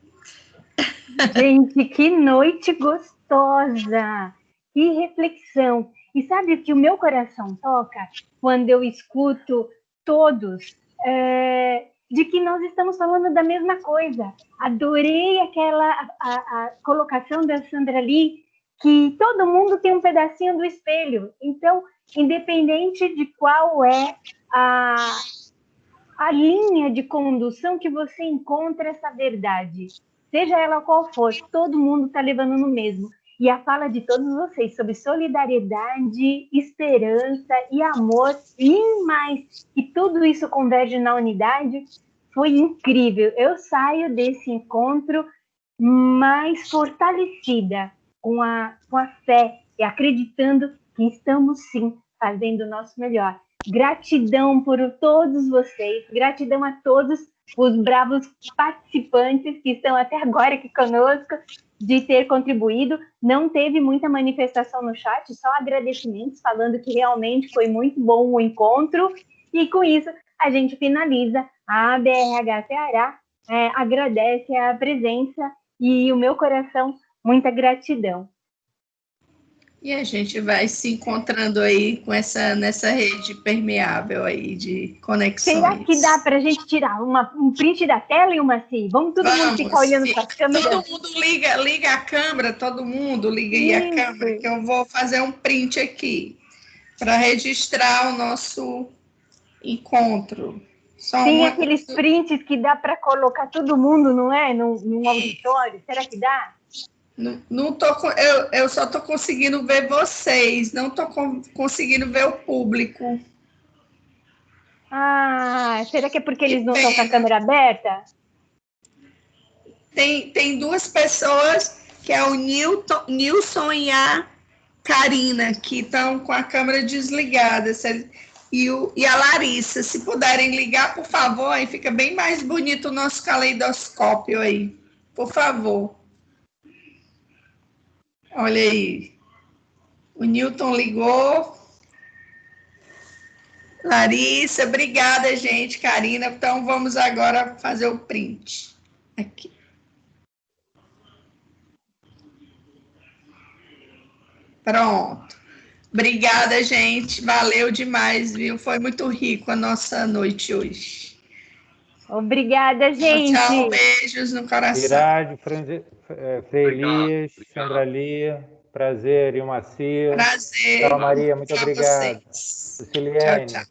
Gente, que noite gostosa! Que reflexão! E sabe o que o meu coração toca quando eu escuto todos de que nós estamos falando da mesma coisa. Adorei a colocação da Sandra Lee, que todo mundo tem um pedacinho do espelho. Então, independente de qual é a linha de condução que você encontra essa verdade, seja ela qual for, todo mundo está levando no mesmo. E a fala de todos vocês sobre solidariedade, esperança e amor, e mais, que tudo isso converge na unidade, foi incrível. Eu saio desse encontro mais fortalecida, com a fé e acreditando que estamos, sim, fazendo o nosso melhor. Gratidão por todos vocês, gratidão a todos os bravos participantes que estão até agora aqui conosco, de ter contribuído. Não teve muita manifestação no chat, só agradecimentos, falando que realmente foi muito bom o encontro. E com isso, a gente finaliza. A ABRH Ceará agradece a presença e o meu coração, muita gratidão. E a gente vai se encontrando aí nessa rede permeável aí de conexões. Será que dá para a gente tirar um print da tela, Ilmaci? Vamos todo mundo ficar olhando para as câmeras? Todo mundo liga a câmera, todo mundo liga aí a câmera, que eu vou fazer um print aqui para registrar o nosso encontro. Tem aqueles prints que dá para colocar todo mundo, não é? Num auditório. Será que dá? Eu só estou conseguindo ver vocês, não estou conseguindo ver o público. Será que é porque eles não estão com a câmera aberta? Tem duas pessoas, que é o Nilson e a Karina, que estão com a câmera desligada. E a Larissa, se puderem ligar, por favor, aí fica bem mais bonito o nosso caleidoscópio aí. Por favor. Olha aí. O Newton ligou. Larissa, obrigada, gente. Karina, então vamos agora fazer o print. Aqui. Pronto. Obrigada, gente. Valeu demais, viu? Foi muito rico a nossa noite hoje. Obrigada, gente. Tchau, beijos no coração. Irade, Frei Elias, Sandra Lee, prazer, Ilmaci. Prazer. Tchau, Maria, muito obrigado. Luciliene, tchau.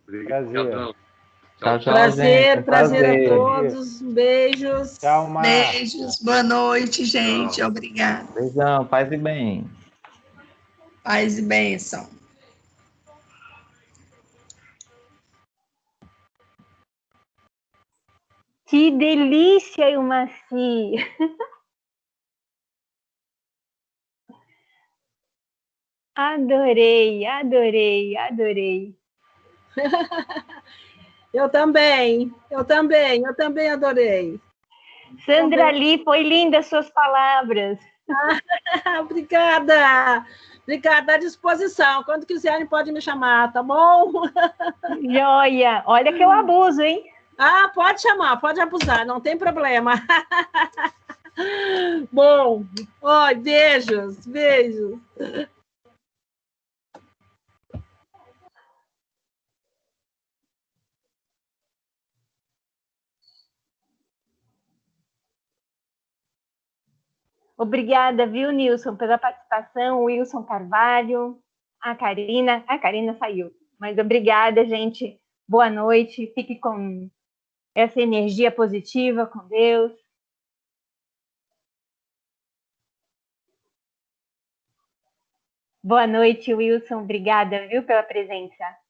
prazer. Tchau, prazer a todos. Beijos. Tchau, Mar. Beijos. Boa noite, gente. Obrigada. Beijão, paz e bem. Paz e bênção. Que delícia, Ilmaci! Adorei. Eu também adorei. Sandra Lee, foi linda as suas palavras. Obrigada, à disposição. Quando quiserem, pode me chamar, tá bom? Joia! Olha que eu abuso, hein? Pode chamar, pode abusar, não tem problema. Bom, beijos. Obrigada, viu, Nilson, pela participação, Wilson Carvalho, a Karina saiu. Mas obrigada, gente. Boa noite. Fique com essa energia positiva, com Deus. Boa noite, Wilson. Obrigada, viu, pela presença.